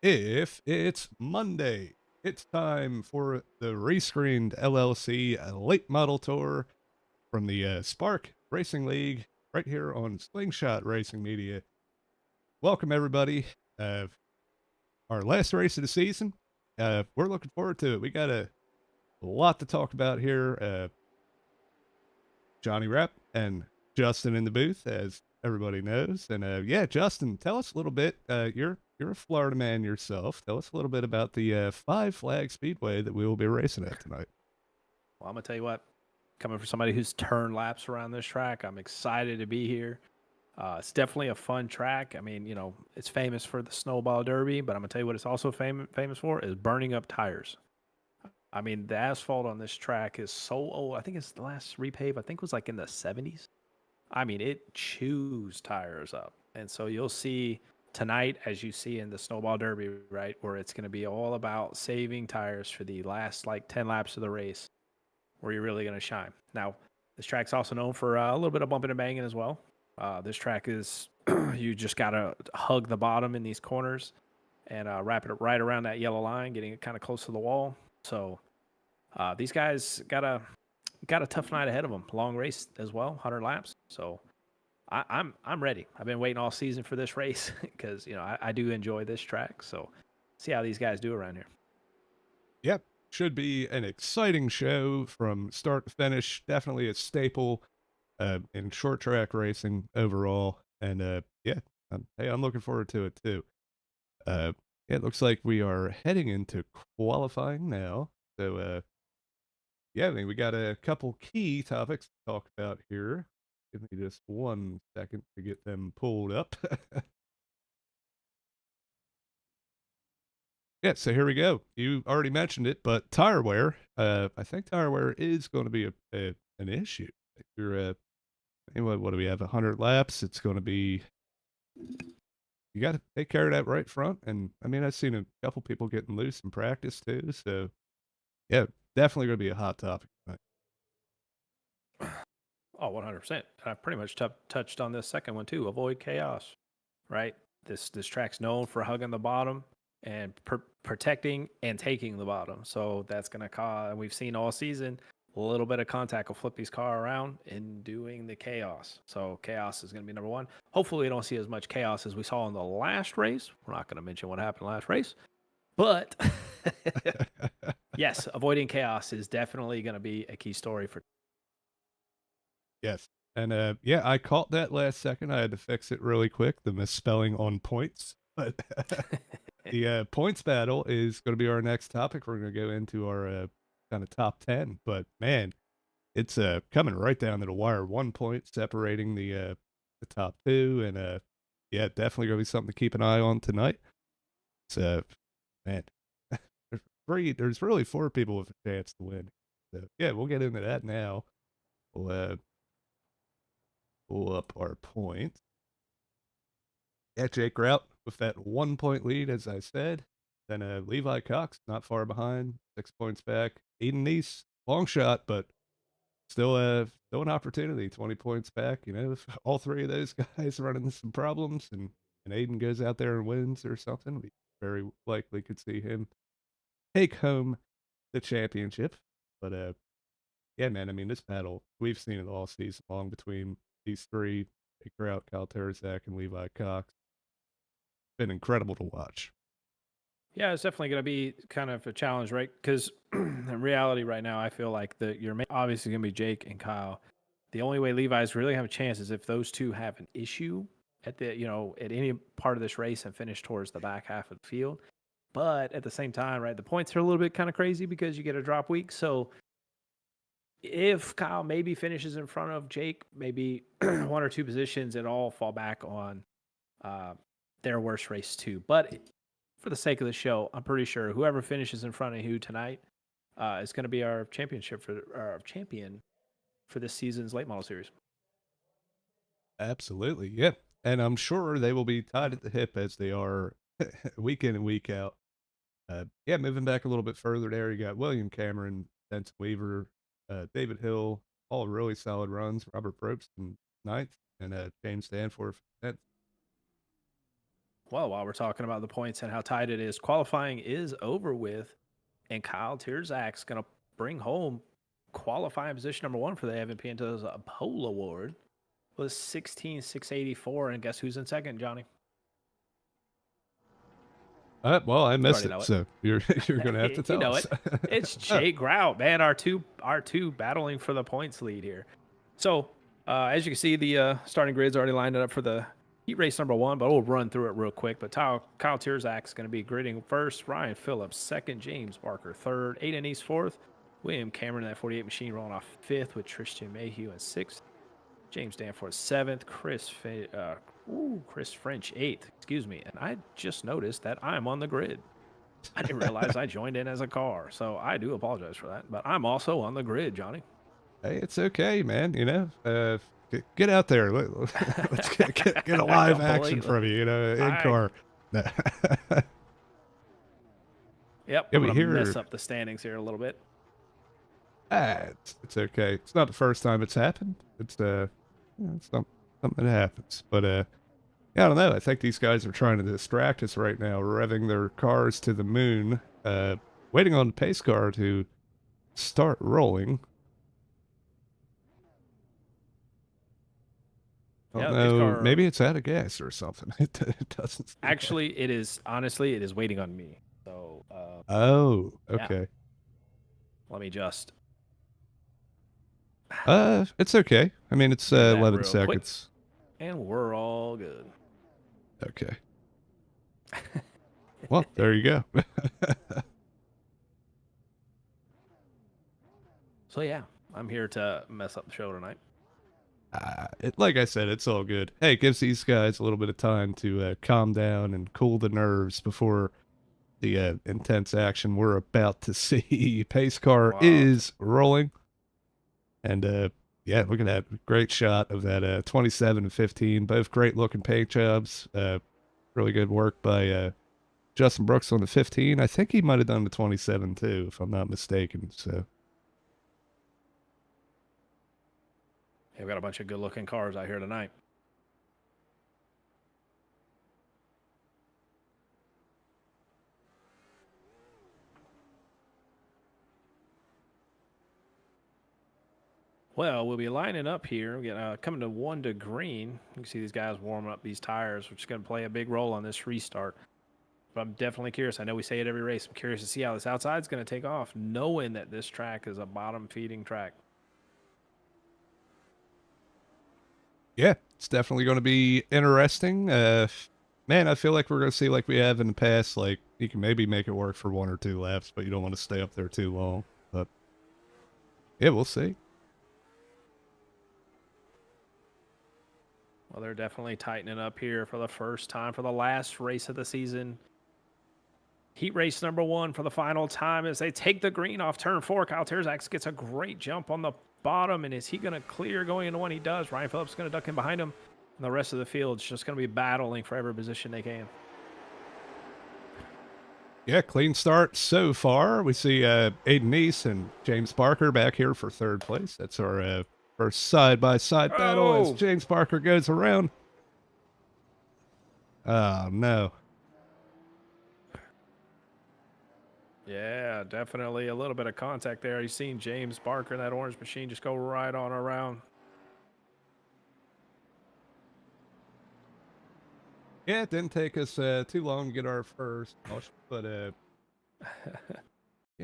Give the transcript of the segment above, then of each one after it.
if it's Monday. It's time for the Rescreened LLC late model tour from the Spark Racing League right here on Slingshot Racing Media. Welcome, everybody. Our last race of the season. We're looking forward to it. We got a lot to talk about here. Johnny Rapp and Justin in the booth, as everybody knows. And yeah, Justin, tell us a little bit. You're a Florida man yourself. Tell us a little bit about the Five Flag Speedway that we will be racing at tonight. Well, I'm gonna tell you what. Coming from somebody who's turned laps around this track, I'm excited to be here. It's definitely a fun track. I mean, it's famous for the snowball derby, but I'm gonna tell you what it's also famous for is burning up tires. I mean, the asphalt on this track is so old. I think it's the last repave. I think was like in the 70s. I mean, it chews tires up, and so you'll see tonight, as you see in the snowball derby, right, where it's gonna be all about saving tires for the last like 10 laps of the race where you're really going to shine. Now, this track's also known for a little bit of bumping and banging as well. This track is, you just got to hug the bottom in these corners and wrap it right around that yellow line, getting it kind of close to the wall. So these guys got a tough night ahead of them. Long race as well, 100 laps. So I'm ready. I've been waiting all season for this race because I do enjoy this track. So see how these guys do around here. Yep, should be an exciting show from start to finish. Definitely a staple in short track racing overall. And yeah, hey, I'm looking forward to it too. Uh, it looks like we are heading into qualifying now. So yeah, I mean, we got a couple key topics to talk about here. Give me just 1 second to get them pulled up. Yeah, so here we go. You already mentioned it, but tire wear. I think tire wear is going to be an issue. If you're anyway, what do we have? 100 laps. It's going to be. You got to take care of that right front. And I mean, I've seen a couple people getting loose in practice too. So yeah, definitely going to be a hot topic tonight. Oh, 100%. I've pretty much touched on this second one too. Avoid chaos, right? This track's known for hugging the bottom and protecting and taking the bottom. So that's going to cause, and we've seen all season, a little bit of contact will flip these car around and doing the chaos. So chaos is going to be number one. Hopefully, we don't see as much chaos as we saw in the last race. We're not going to mention what happened last race, but yes, avoiding chaos is definitely going to be a key story for. Yes. And yeah, I caught that last second. I had to fix it really quick, the misspelling on points. But the points battle is going to be our next topic. We're going to go into our kind of top 10. But man, it's coming right down to the wire. 1 point separating the top two. And yeah, definitely going to be something to keep an eye on tonight. So, man, there's really four people with a chance to win. So, yeah, we'll get into that now. We'll pull up our points. Yeah, Jake Grout with that 1 point lead, as I said. Then Levi Cox, not far behind, 6 points back. Aiden Neese, long shot, but still an opportunity, 20 points back. You know, if all three of those guys run into some problems and Aiden goes out there and wins or something, we very likely could see him take home the championship. But yeah, man, I mean, this battle, we've seen it all season long between these three, Jake Grout, Kyle Terczak, and Levi Cox. Been incredible to watch. Yeah, it's definitely going to be kind of a challenge, right? Because in reality, right now, I feel like you're obviously going to be Jake and Kyle. The only way Levi's really have a chance is if those two have an issue at at any part of this race and finish towards the back half of the field. But at the same time, right, the points are a little bit kind of crazy because you get a drop week. So if Kyle maybe finishes in front of Jake, maybe one or two positions, it all fall back on uh, their worst race too. But for the sake of the show, I'm pretty sure whoever finishes in front of who tonight is going to be our championship for our champion for this season's late model series. Absolutely, yeah. And I'm sure they will be tied at the hip as they are week in and week out. Yeah, moving back a little bit further there, you got William Cameron, Denton Weaver, David Hill, all really solid runs. Robert Probst in ninth, and James Danforth 10th. Well, while we're talking about the points and how tight it is, qualifying is over with, and Kyle Terzak's going to bring home qualifying position number one for the Evan Pintos Pole Award was 16,684. And guess who's in second, Johnny? Well, I You missed already it, know it. so you're gonna have to You tell know us. it. It's Jay Grout, man. Our two battling for the points lead here. So as you can see, the starting grid's already lined up for the heat race number one, but we'll run through it real quick. But Kyle Terzak's going to be gridding first, Ryan Phillips second, James Barker third, Aiden East fourth, William Cameron in that 48 machine rolling off fifth with Tristan Mayhew in sixth, James Danforth seventh, Chris French eighth, excuse me. And I just noticed that I'm on the grid. I didn't realize I joined in as a car, so I do apologize for that. But I'm also on the grid, Johnny. Hey, it's okay, man. Get out there. Let's get a live action Completely. from you. In I car. Yep, Yeah, I'm we gonna mess hear. up the standings here a little bit. It's okay. It's not the first time it's happened. It's something that happens. But yeah, I don't know. I think these guys are trying to distract us right now, revving their cars to the moon, waiting on the pace car to start rolling. I don't Yeah, the pace know. car. Maybe it's out of gas or something. It doesn't seem like. Actually, it is. Honestly, it is waiting on me. So, Oh, yeah. okay. Let me just It's okay. I mean, it's do that 11 real quick, seconds. and we're all good. Okay. Well, there you go. So yeah, I'm here to mess up the show tonight. Like I said, it's all good. Hey, it gives these guys a little bit of time to calm down and cool the nerves before the intense action we're about to see. Pace car Wow. is rolling. And yeah, look at that great shot of that 27 and 15. Both great looking paint jobs. Really good work by Justin Brooks on the 15. I think he might have done the 27 too, if I'm not mistaken. So Yeah, we got a bunch of good-looking cars out here tonight. Well, we'll be lining up here. We get coming to one to green. You can see these guys warming up these tires, which is going to play a big role on this restart. But I'm definitely curious. I know we say it every race. I'm curious to see how this outside's going to take off, knowing that this track is a bottom feeding track. yeah, it's definitely going to be interesting. Man, I feel like we're going to see like we have in the past. Like you can maybe make it work for 1 or 2 laps, but you don't want to stay up there too long. But yeah, we'll see. Well, they're definitely tightening up here for the first time for the last race of the season. Heat race number one for the final time as they take the green off turn four. Kyle Terzak gets a great jump on the bottom. And is he going to clear going into one? He does. Ryan Phillips is going to duck in behind him. And the rest of the field's just going to be battling for every position they can. Yeah, clean start so far. We see Aiden East and James Barker back here for third place. That's our first side-by-side battle as Oh! James Barker goes around. Oh, no. Yeah, definitely a little bit of contact there. You've seen James Barker in that orange machine just go right on around. Yeah, it didn't take us too long to get our first, but yeah,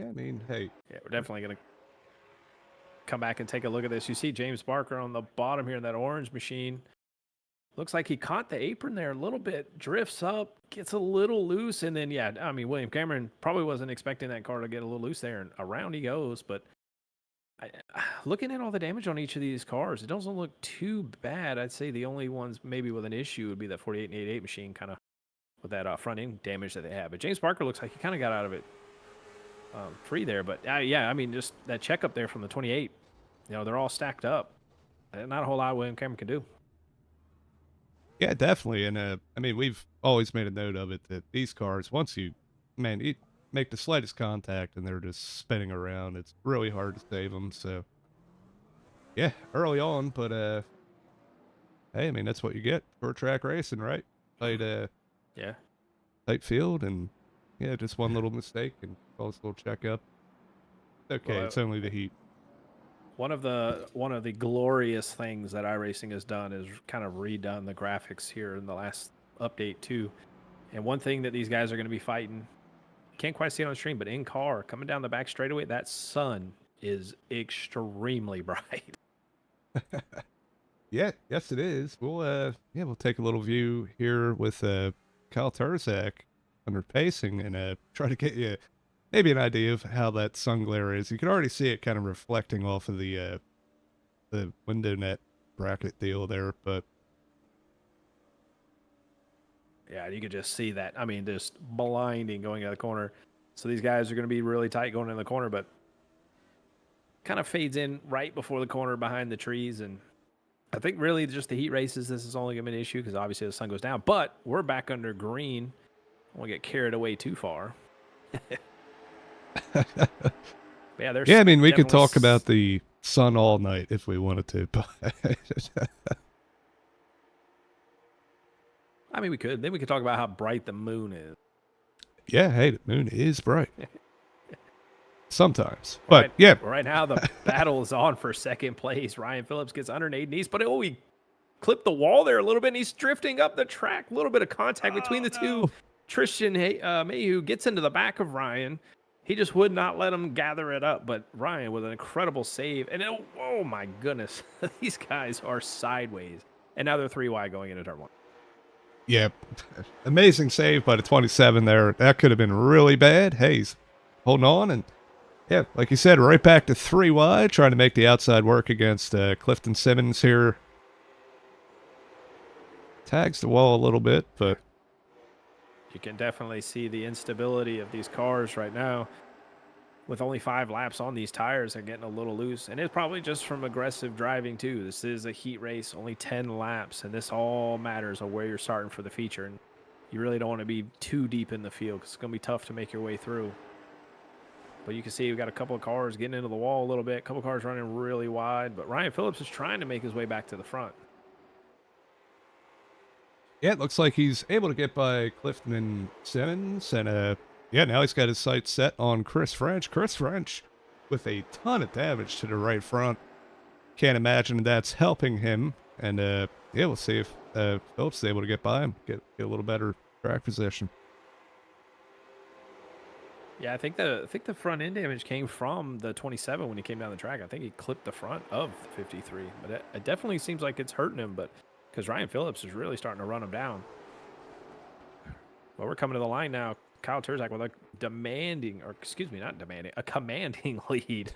I mean, hey. Yeah, we're definitely going to come back and take a look at this. You see James Barker on the bottom here in that orange machine. Looks like he caught the apron there a little bit, drifts up, gets a little loose, and then, yeah, I mean, William Cameron probably wasn't expecting that car to get a little loose there, and around he goes. But looking at all the damage on each of these cars, it doesn't look too bad. I'd say the only ones maybe with an issue would be that 48 and 88 machine, kind of with that front end damage that they have. But James Barker looks like he kind of got out of it free there. But yeah, I mean, just that checkup there from the 28, they're all stacked up. Not a whole lot William Cameron can do. Yeah, definitely. And I mean, we've always made a note of it that these cars, once you make the slightest contact and they're just spinning around, it's really hard to save them. So yeah, early on, but hey, I mean, that's what you get for track racing, right? Played Yeah. tight field, and yeah, just one little mistake and cause a little checkup. Okay, Well, it's only the heat. one of the glorious things that iRacing has done is kind of redone the graphics here in the last update too. And one thing that these guys are going to be fighting, can't quite see it on the stream, but in car coming down the back straightaway, that sun is extremely bright. Yeah, yes, it is. We'll take a little view here with Kyle Terczak under pacing and try to get you maybe an idea of how that sun glare is. You can already see it kind of reflecting off of the window net bracket deal there, but Yeah, you could just see that. I mean, just blinding going out the corner. So these guys are going to be really tight going in the corner, but kind of fades in right before the corner behind the trees. And I think really just the heat races, this is only going to be an issue because obviously the sun goes down. But we're back under green. I won't get carried away too far. Yeah, there's yeah, I mean, we could definitely talk about the sun all night if we wanted to, but I mean, we could. Then we could talk about how bright the moon is. yeah, hey, the moon is bright. Sometimes. But Right, yeah. right now the battle is on for second place. Ryan Phillips gets under Aiden East, but he clipped the wall there a little bit, and he's drifting up the track. A little bit of contact between the two. Tristan Mayhew gets into the back of Ryan. He just would not let him gather it up, but Ryan with an incredible save. And oh my goodness, these guys are sideways. And now they're 3 wide going into turn 1. Yeah, amazing save by the 27 there. That could have been really bad. Hayes holding on, and yeah, like you said, right back to 3 wide, trying to make the outside work against Clifton Simmons here. Tags the wall a little bit, but You can definitely see the instability of these cars right now. With only 5 laps on these tires, they're getting a little loose. And it's probably just from aggressive driving, too. This is a heat race, only 10 laps, and this all matters on where you're starting for the feature. And you really don't want to be too deep in the field because it's going to be tough to make your way through. But you can see we've got a couple of cars getting into the wall a little bit, a couple of cars running really wide. But Ryan Phillips is trying to make his way back to the front. yeah, it looks like he's able to get by Clifton and Simmons, and yeah, now he's got his sights set on Chris French. Chris French with a ton of damage to the right front. Can't imagine that's helping him. And yeah, we'll see if Phillips is able to get by him, get a little better track position. Yeah, I think the front end damage came from the 27 when he came down the track. I think he clipped the front of the 53, but it definitely seems like it's hurting him. But because Ryan Phillips is really starting to run him down. Well, we're coming to the line now. Kyle Terczak with a commanding lead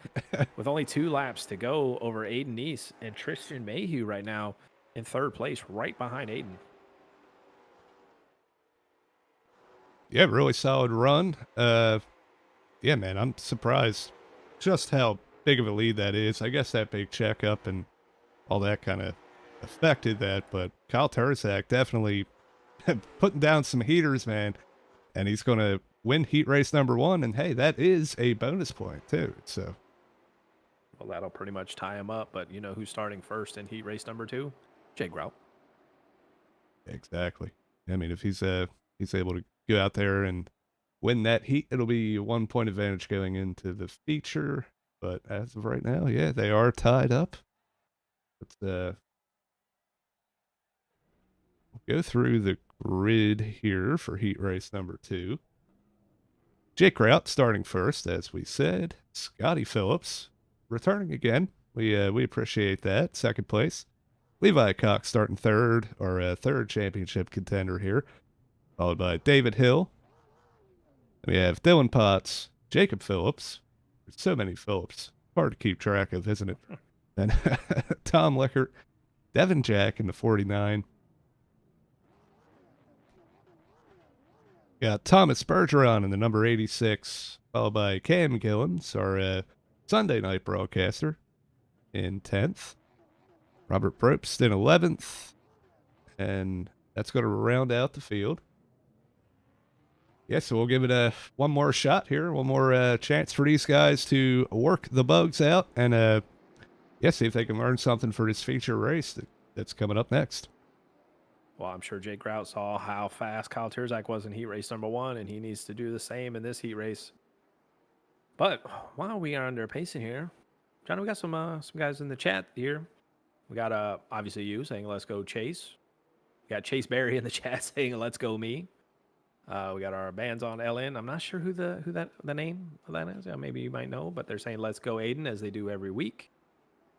with only 2 laps to go over Aiden East and Tristan Mayhew right now in 3rd place, right behind Aiden. Yeah, really solid run. Yeah, man, I'm surprised just how big of a lead that is. I guess that big checkup and all that kind of affected that, but Kyle Terczak definitely putting down some heaters, man. And he's going to win heat race number 1. And hey, that is a bonus point too. So, well, that'll pretty much tie him up. But you know who's starting first in heat race number 2? Jay Grout. exactly. I mean, if he's able to go out there and win that heat, it'll be a 1 point advantage going into the feature. But as of right now, yeah, they are tied up. Let's go through the grid here for heat race number 2. Jake Grout starting first, as we said. Scotty Phillips returning again. We appreciate that. 2nd place. Levi Cox starting 3rd, our 3rd championship contender here, followed by David Hill. We have Dylan Potts, Jacob Phillips. There's so many Phillips. Hard to keep track of, isn't it? And Tom Lickert, Devin Jack in the 49. Got Thomas Bergeron in the number 86, followed by Cam Gillens, our Sunday night broadcaster, in 10th. Robert Probst in 11th. And that's going to round out the field. Yeah, so we'll give it one more shot here, one more chance for these guys to work the bugs out and yeah, see if they can learn something for this feature race that's coming up next. Well, I'm sure Jake Grout saw how fast Kyle Terczak was in heat race number 1, and he needs to do the same in this heat race. But while we are under pacing here, John, we got some guys in the chat here. We got obviously you saying let's go Chase. We got Chase Berry in the chat saying let's go me. We got our bands on LN. I'm not sure who the name of that is. Yeah, maybe you might know, but they're saying let's go Aiden as they do every week.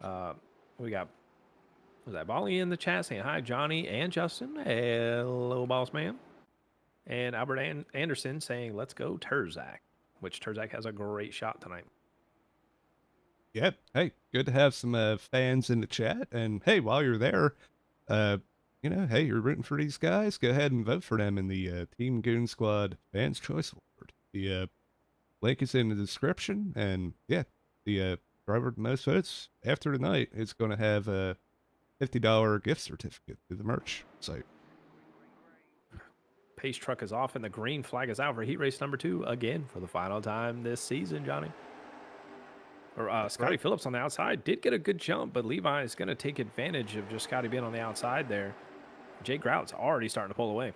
We got was that Bolly in the chat saying hi Johnny and Justin. Hello, boss man. And Albert Anderson saying let's go Terczak, which Terczak has a great shot tonight. Yep. Hey, good to have some fans in the chat. And hey, while you're there, hey, you're rooting for these guys. Go ahead and vote for them in the Team Goon Squad Fans Choice Award. The link is in the description. And yeah, the driver with the most votes after tonight is going to have a $50 gift certificate to the merch site. Pace truck is off and the green flag is out for heat race number 2 again for the final time this season, Johnny. Scotty Phillips on the outside did get a good jump, but Levi is going to take advantage of just Scotty being on the outside there. Jake Grout's already starting to pull away.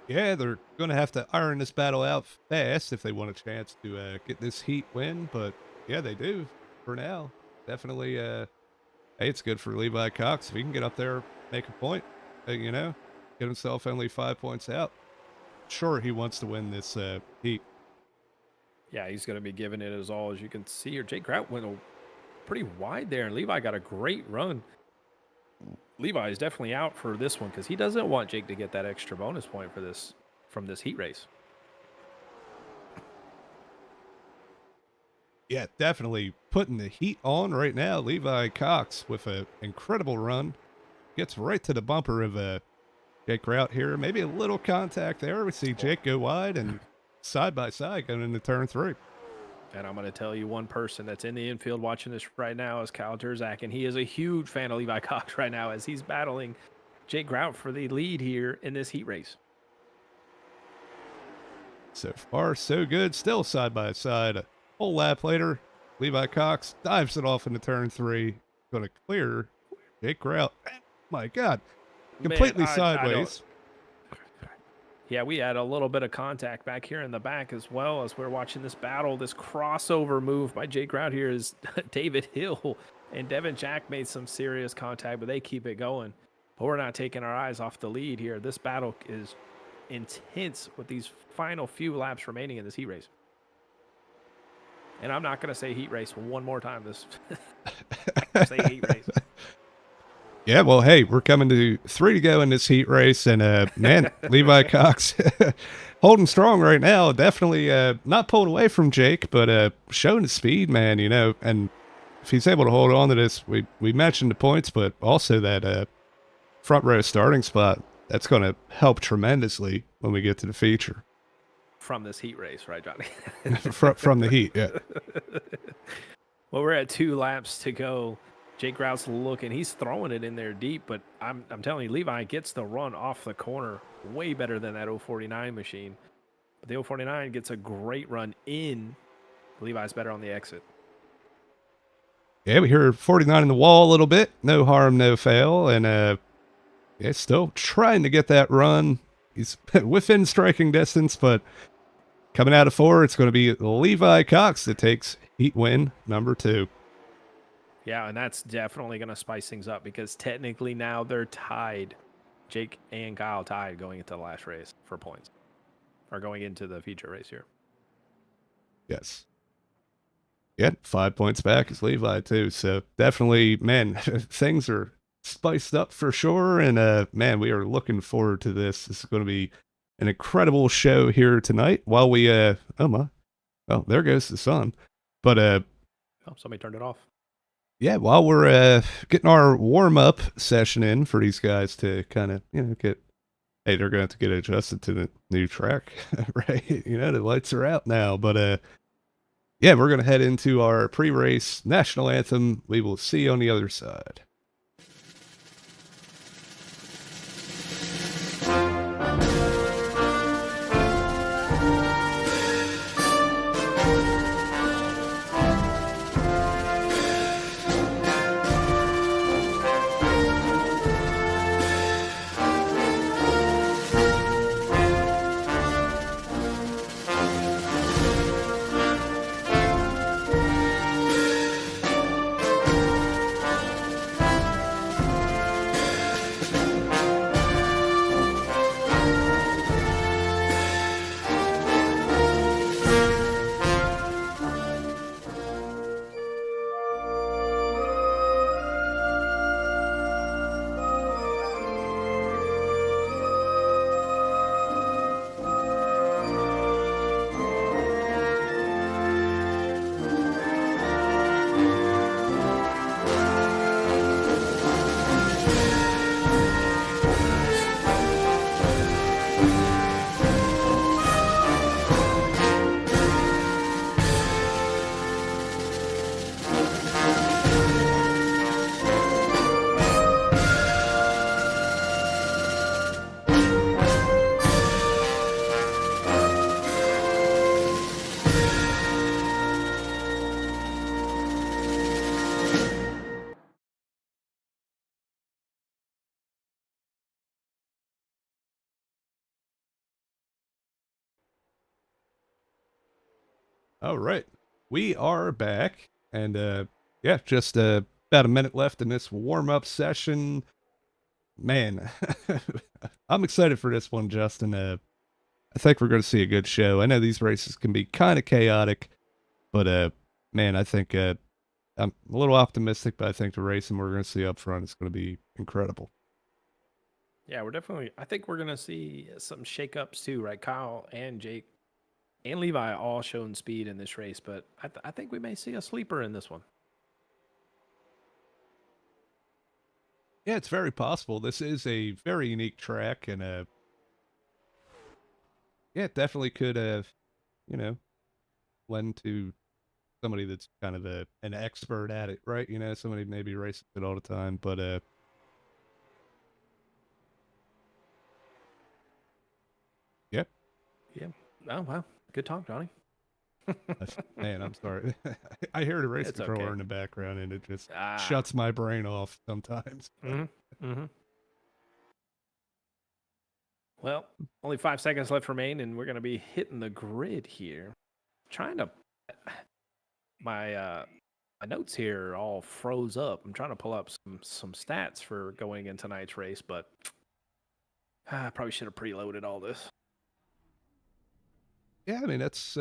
Yeah, they're going to have to iron this battle out fast if they want a chance to get this heat win. But yeah, they do for now. Definitely, hey, it's good for Levi Cox. If he can get up there, make a point, get himself only 5 points out. Sure, he wants to win this heat. Yeah, he's going to be giving it his all, as you can see here. Jake Grout went pretty wide there, and Levi got a great run. Levi is definitely out for this one because he doesn't want Jake to get that extra bonus point from this heat race. Yeah, definitely putting the heat on right now. Levi Cox with an incredible run. Gets right to the bumper of Jake Grout here. Maybe a little contact there. We see Jake go wide and side by side going into turn 3. And I'm going to tell you one person that's in the infield watching this right now is Kyle Terczak, and he is a huge fan of Levi Cox right now as he's battling Jake Grout for the lead here in this heat race. So far, so good. Still side by side. A whole lap later, Levi Cox dives it off into turn 3. Going to clear Jake Grout. My God. Completely sideways. Yeah, we had a little bit of contact back here in the back as well as we're watching this battle. This crossover move by Jake Grout here is David Hill and Devin Jack made some serious contact, but they keep it going. But we're not taking our eyes off the lead here. This battle is intense with these final few laps remaining in this heat race. And I'm not going to say heat race one more time. I say heat race. Yeah, well, hey, we're coming to 3 to go in this heat race, and man, Levi Cox holding strong right now. Definitely not pulled away from Jake, but showing his speed, man. And if he's able to hold on to this, we mentioned the points, but also that front row starting spot. That's going to help tremendously when we get to the feature. From this heat race, right, Johnny? from the heat, yeah. Well, we're at 2 laps to go. Jake Grout's looking, he's throwing it in there deep, but I'm telling you, Levi gets the run off the corner way better than that 049 machine. But the 049 gets a great run in. Levi's better on the exit. Yeah, we hear 49 in the wall a little bit. No harm, no foul. And still trying to get that run. He's within striking distance, but coming out of 4, it's going to be Levi Cox that takes heat win number 2. Yeah, and that's definitely going to spice things up because technically now they're tied. Jake and Kyle tied going into the last race for points. Or going into the feature race here. Yes. Yeah, 5 points back is Levi too. So definitely, man, things are spiced up for sure. And man, we are looking forward to this. This is going to be an incredible show here tonight. While we oh my. Oh, there goes the sun. But oh, somebody turned it off. Yeah, while we're getting our warm-up session in for these guys to kind of, get, hey, they're going to have to get adjusted to the new track, right? The lights are out now. But, yeah, we're going to head into our pre-race national anthem. We will see you on the other side. All right. We are back. And yeah, just about a minute left in this warm up session. Man, I'm excited for this one, Justin. I think we're going to see a good show. I know these races can be kind of chaotic, but man, I think I'm a little optimistic, but I think the racing we're going to see up front is going to be incredible. Yeah, we're definitely. I think we're gonna see some shakeups too, right? Kyle and Jake and Levi all showing speed in this race, but I think we may see a sleeper in this one. Yeah, it's very possible. This is a very unique track, and yeah, it definitely could you know, lend to somebody that's kind of an expert at it, right? Somebody maybe races it all the time, but yeah, Yeah. Oh wow, good talk, Johnny. man, I'm sorry. I hear the race It's controller okay. in the background, and it just Ah. shuts my brain off sometimes. But Mhm. Mhm. Well, only 5 seconds left remain, and we're gonna be hitting the grid here. Trying to my my notes here all froze up. I'm trying to pull up some stats for going in tonight's race, but I probably should have preloaded all this. yeah, I mean that's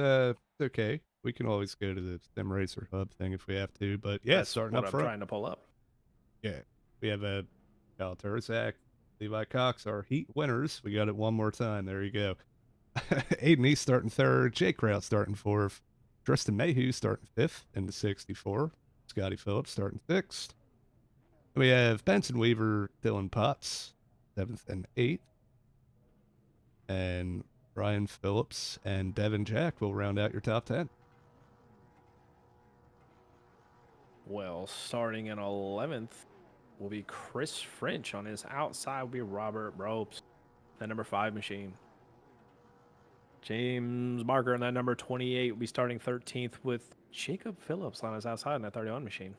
okay. We can always go to the Sim Racer Hub thing if we have to. But yeah, That's starting what up I'm front, trying to pull up. yeah, we have a Kyle Terczak, Levi Cox, our Heat winners. We got it one more time. There you go. Aiden East starting third, Jake Grout starting fourth, Tristan Mayhew starting fifth in the 64, Scotty Phillips starting sixth. We have Benson Weaver, Dylan Potts, seventh and eighth, and Ryan Phillips and Devin Jack will round out your top 10. Well, starting in 11th will be Chris French. On his outside will be Robert Ropes, the number 5 machine. James Barker in that number 28 will be starting 13th with Jacob Phillips on his outside in that 31 machine.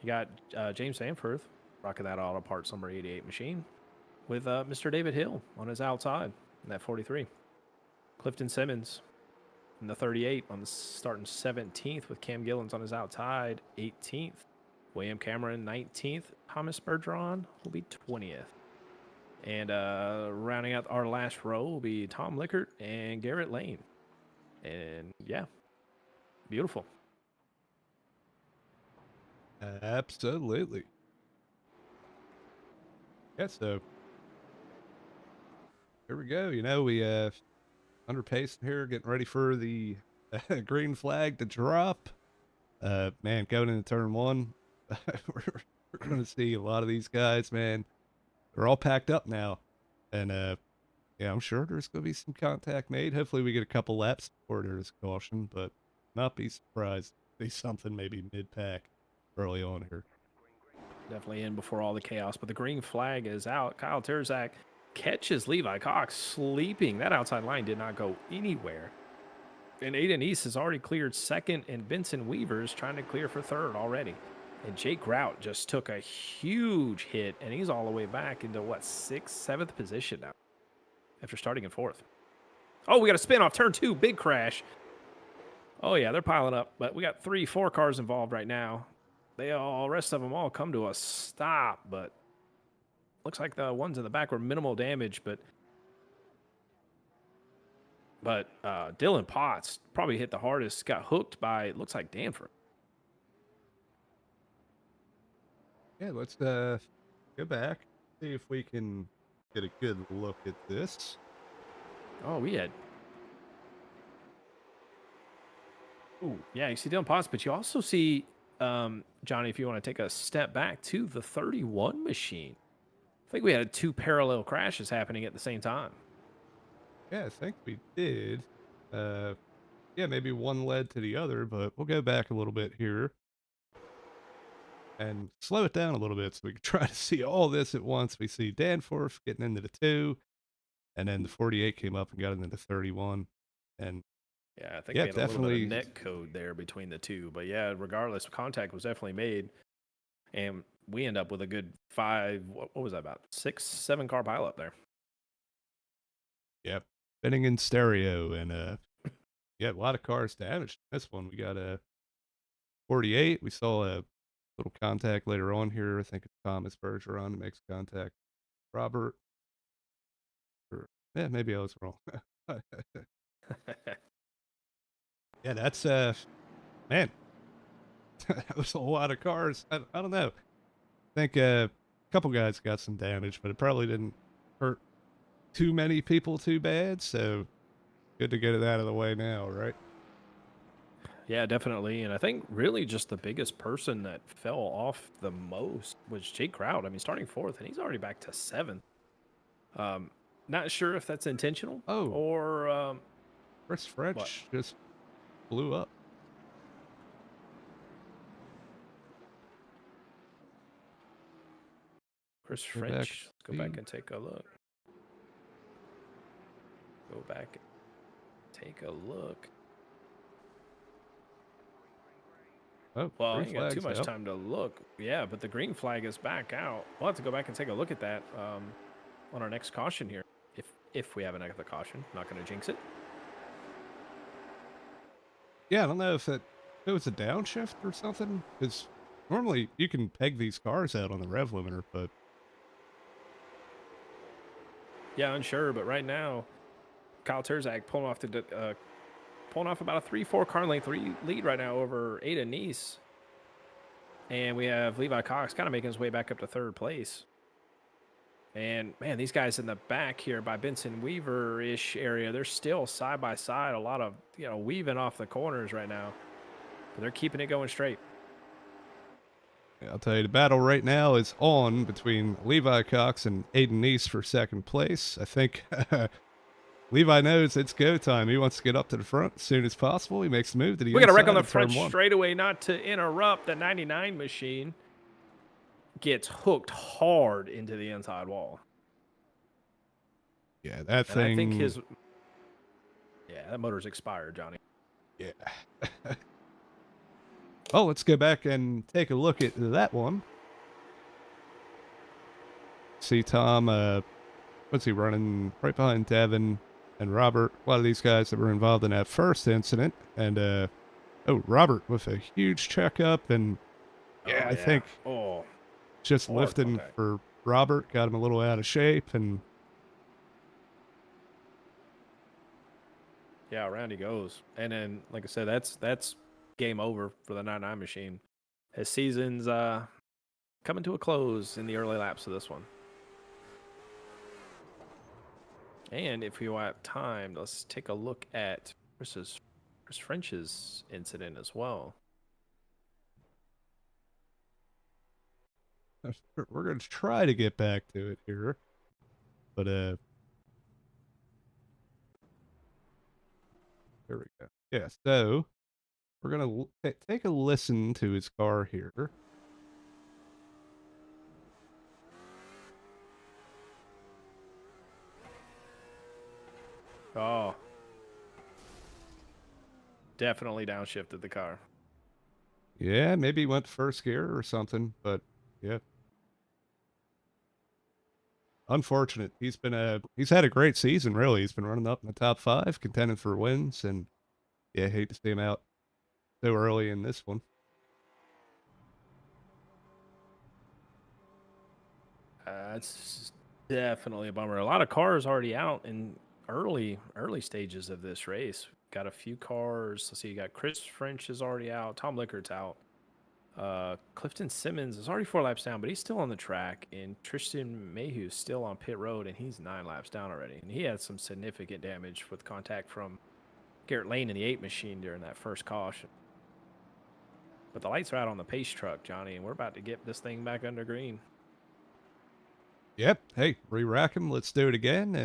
You got James Sanforth rocking that auto parts number 88 machine with Mr. David Hill on his outside in that 43. Clifton Simmons in the 38 on the starting 17th with Cam Gillens on his outside 18th. William Cameron 19th. Thomas Bergeron will be 20th. And rounding out our last row will be Tom Lickert and Garrett Lane. And yeah, beautiful. Absolutely. Yeah, so here we go. We under pace here, getting ready for the green flag to drop. Man, going into turn one, we're, we're going to see a lot of these guys, man. They're all packed up now. And yeah, I'm sure there's going to be some contact made. Hopefully, we get a couple laps before there's caution, but not be surprised to see something maybe mid pack early on here. Definitely in before all the chaos, but the green flag is out. Kyle Terczak catches Levi Cox sleeping. That outside line did not go anywhere. And Aiden East has already cleared second, and Benson Weaver is trying to clear for third already. And Jake Grout just took a huge hit, and he's all the way back into what, sixth, seventh position now after starting in fourth. Oh, we got a spin off turn 2, big crash. Oh yeah, they're piling up, but we got 3, 4 cars involved right now. Rest of them all come to a stop, but looks like the ones in the back were minimal damage, but Dylan Potts probably hit the hardest, got hooked by, it looks like Danforth. Yeah, let's go back, see if we can get a good look at this. Oh, we had. Ooh, yeah, you see Dylan Potts, but you also see, Johnny, if you want to take a step back to the 31 machine. I think we had 2 parallel crashes happening at the same time. Yeah, I think we did. Uh, yeah, maybe one led to the other, but we'll go back a little bit here and slow it down a little bit so we can try to see all this at once. We see Danforth getting into the 2, and then the 48 came up and got into the 31. And Yeah, I think yeah, we had a little bit of definitely. net code there between the two. But yeah, regardless, contact was definitely made. And we end up with a good 5, what was that, about 6, 7 car pileup there. Yep. Spinning in stereo and Yeah, a lot of cars damaged. This one, we got a 48. We saw a little contact later on here. I think it's Thomas Bergeron makes contact. Robert, or yeah, maybe I was wrong. Yeah, that's man, that was a lot of cars. I don't know. I think a couple guys got some damage, but it probably didn't hurt too many people too bad. So good to get it out of the way now, right? Yeah, definitely. And I think really just the biggest person that fell off the most was Jake Grout. I mean, starting fourth, and he's already back to seventh. Um, Not sure if that's intentional Oh, or Chris what. French just blew up. Chris Go back and French. Let's go back see. and take a look. Go back and take a look. Oh, Well, I green ain't got too flags much out. time to look. Yeah, but the green flag is back out. We'll have to go back and take a look at that on our next caution here. If we have another caution, not going to jinx it. Yeah, I don't know if it was a downshift or something. Because normally you can peg these cars out on the rev limiter, but Yeah, unsure, but right now, Kyle Terczak pulling off about a 3-4 car length lead right now over Ada Nice. And we have Levi Cox kind of making his way back up to third place. And man, these guys in the back here by Benson Weaver-ish area, they're still side by side. A lot of, weaving off the corners right now. But they're keeping it going straight. yeah, I'll tell you the battle right now is on between Levi Cox and Aiden Nice for second place. I think Levi knows it's go time. He wants to get up to the front as soon as possible. He makes the move to the We got a wreck on inside the of front turn one. straightaway, not to interrupt. The 99 machine gets hooked hard into the inside wall. Yeah, that And I think thing. that motor's expired, Johnny. Yeah. Oh, let's go back and take a look at that one. See Tom, what's he running? Right behind Devin and Robert. A lot of these guys that were involved in that first incident. And, Robert with a huge checkup. And yeah, Oh, I yeah. think Oh, just hard lifting contact. for Robert got him a little out of shape. And Yeah, around he goes. And then, like I said, that's game over for the 99 machine. His season's coming to a close in the early laps of this one. And if we have time, let's take a look at Chris French's incident as well. we're going to try to get back to it here. But, there we go. Yeah, so we're going to take a listen to his car here. Oh, definitely downshifted the car. Yeah, maybe he went first gear or something, but yeah. Unfortunate. He's had a great season, really. He's been running up in the top 5, contending for wins, and yeah, hate to see him out so early in this one. It's definitely a bummer. A lot of cars already out in early stages of this race. Got a few cars. Let's see, you got Chris French is already out. Tom Lickert's out. Clifton Simmons is already 4 laps down, but he's still on the track. And Tristan Mayhew's still on pit road, and he's 9 laps down already. And he had some significant damage with contact from Garrett Lane in the 8 machine during that first caution. But the lights are out on the pace truck, Johnny, and we're about to get this thing back under green. Yep. Hey, re-rack him. Let's do it again.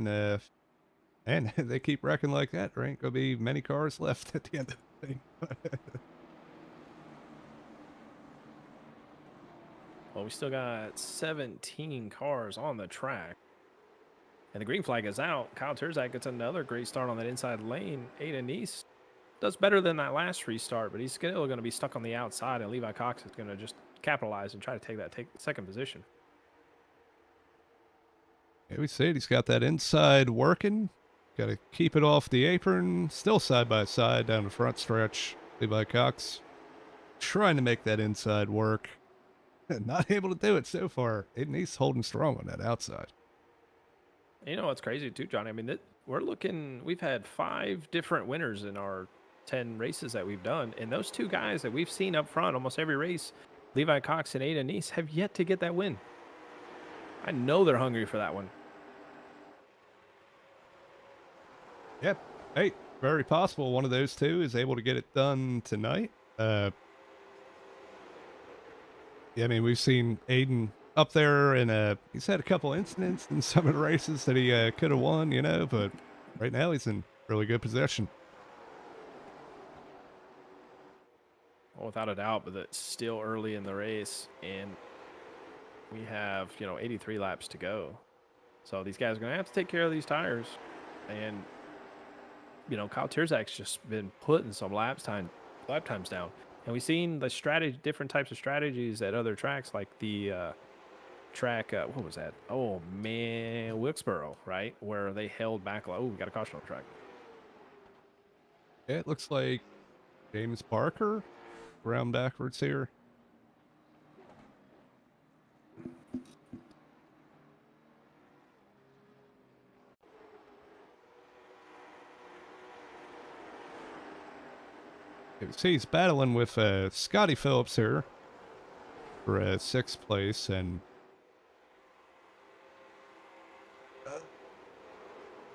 And they keep wrecking like that. There ain't gonna be many cars left at the end of the thing. Well, we still got 17 cars on the track. And the green flag is out. Kyle Terczak gets another great start on that inside lane. Ada Nice does better than that last restart, but he's still going to be stuck on the outside, and Levi Cox is going to just capitalize and try to take second position. Yeah, we see it. He's got that inside working. got to keep it off the apron. Still side by side down the front stretch. Levi Cox trying to make that inside work. Not able to do it so far. And he's holding strong on that outside. You know what's crazy too, Johnny? I mean, we've had 5 different winners in our 10 races that we've done. And those 2 guys that we've seen up front almost every race, Levi Cox and Aiden Neese, have yet to get that win. I know they're hungry for that one. Yep. Hey, very possible one of those 2 is able to get it done tonight. Yeah, I mean, we've seen Aiden up there, and he's had a couple incidents in some of the races that he could have won, you know, but right now he's in really good position. Well, without a doubt, but it's still early in the race, and we have 83 laps to go. So these guys are going to have to take care of these tires, and Kyle Terczak's just been putting some lap times down, and we've seen the different types of strategies at other tracks, like the track. What was that? Oh man, Wilkesboro, right, where they held back. Oh, we got a caution on the track. Yeah, it looks like James Barker round backwards here. You see he's battling with Scotty Phillips here for 6th place, and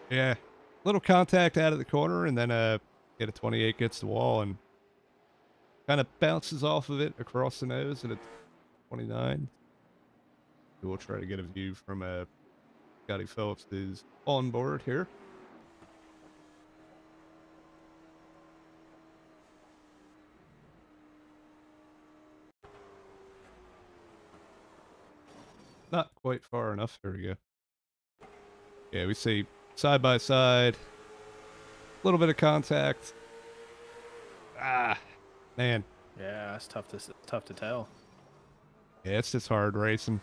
yeah, little contact out of the corner, and then get a 28 gets the wall and kind of bounces off of it across the nose at a 29. We'll try to get a view from Scotty Phillips is on board here. Not quite far enough. There we go. Yeah, we see side by side, a little bit of contact. Ah, man. Yeah, that's tough to tell. Yeah, it's just hard racing.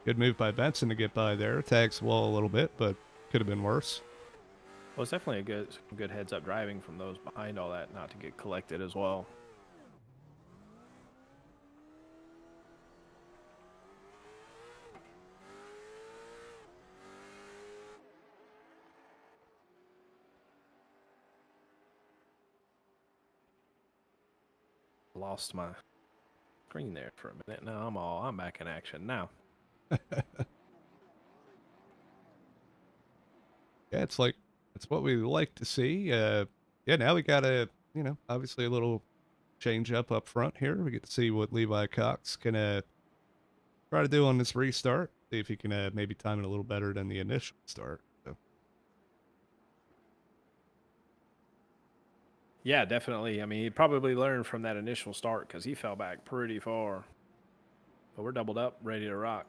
Good move by Benson to get by there. Tags the wall a little bit, but could have been worse. Well, it's definitely a good heads up driving from those behind all that, not to get collected as well. Lost my screen there for a minute. Now I'm back in action now. Yeah, it's what we like to see. Yeah, now we got obviously a little change up front here. We get to see what Levi Cox can try to do on this restart. See if he can maybe time it a little better than the initial start. So. Yeah, definitely. I mean, he probably learned from that initial start because he fell back pretty far. But we're doubled up, ready to rock.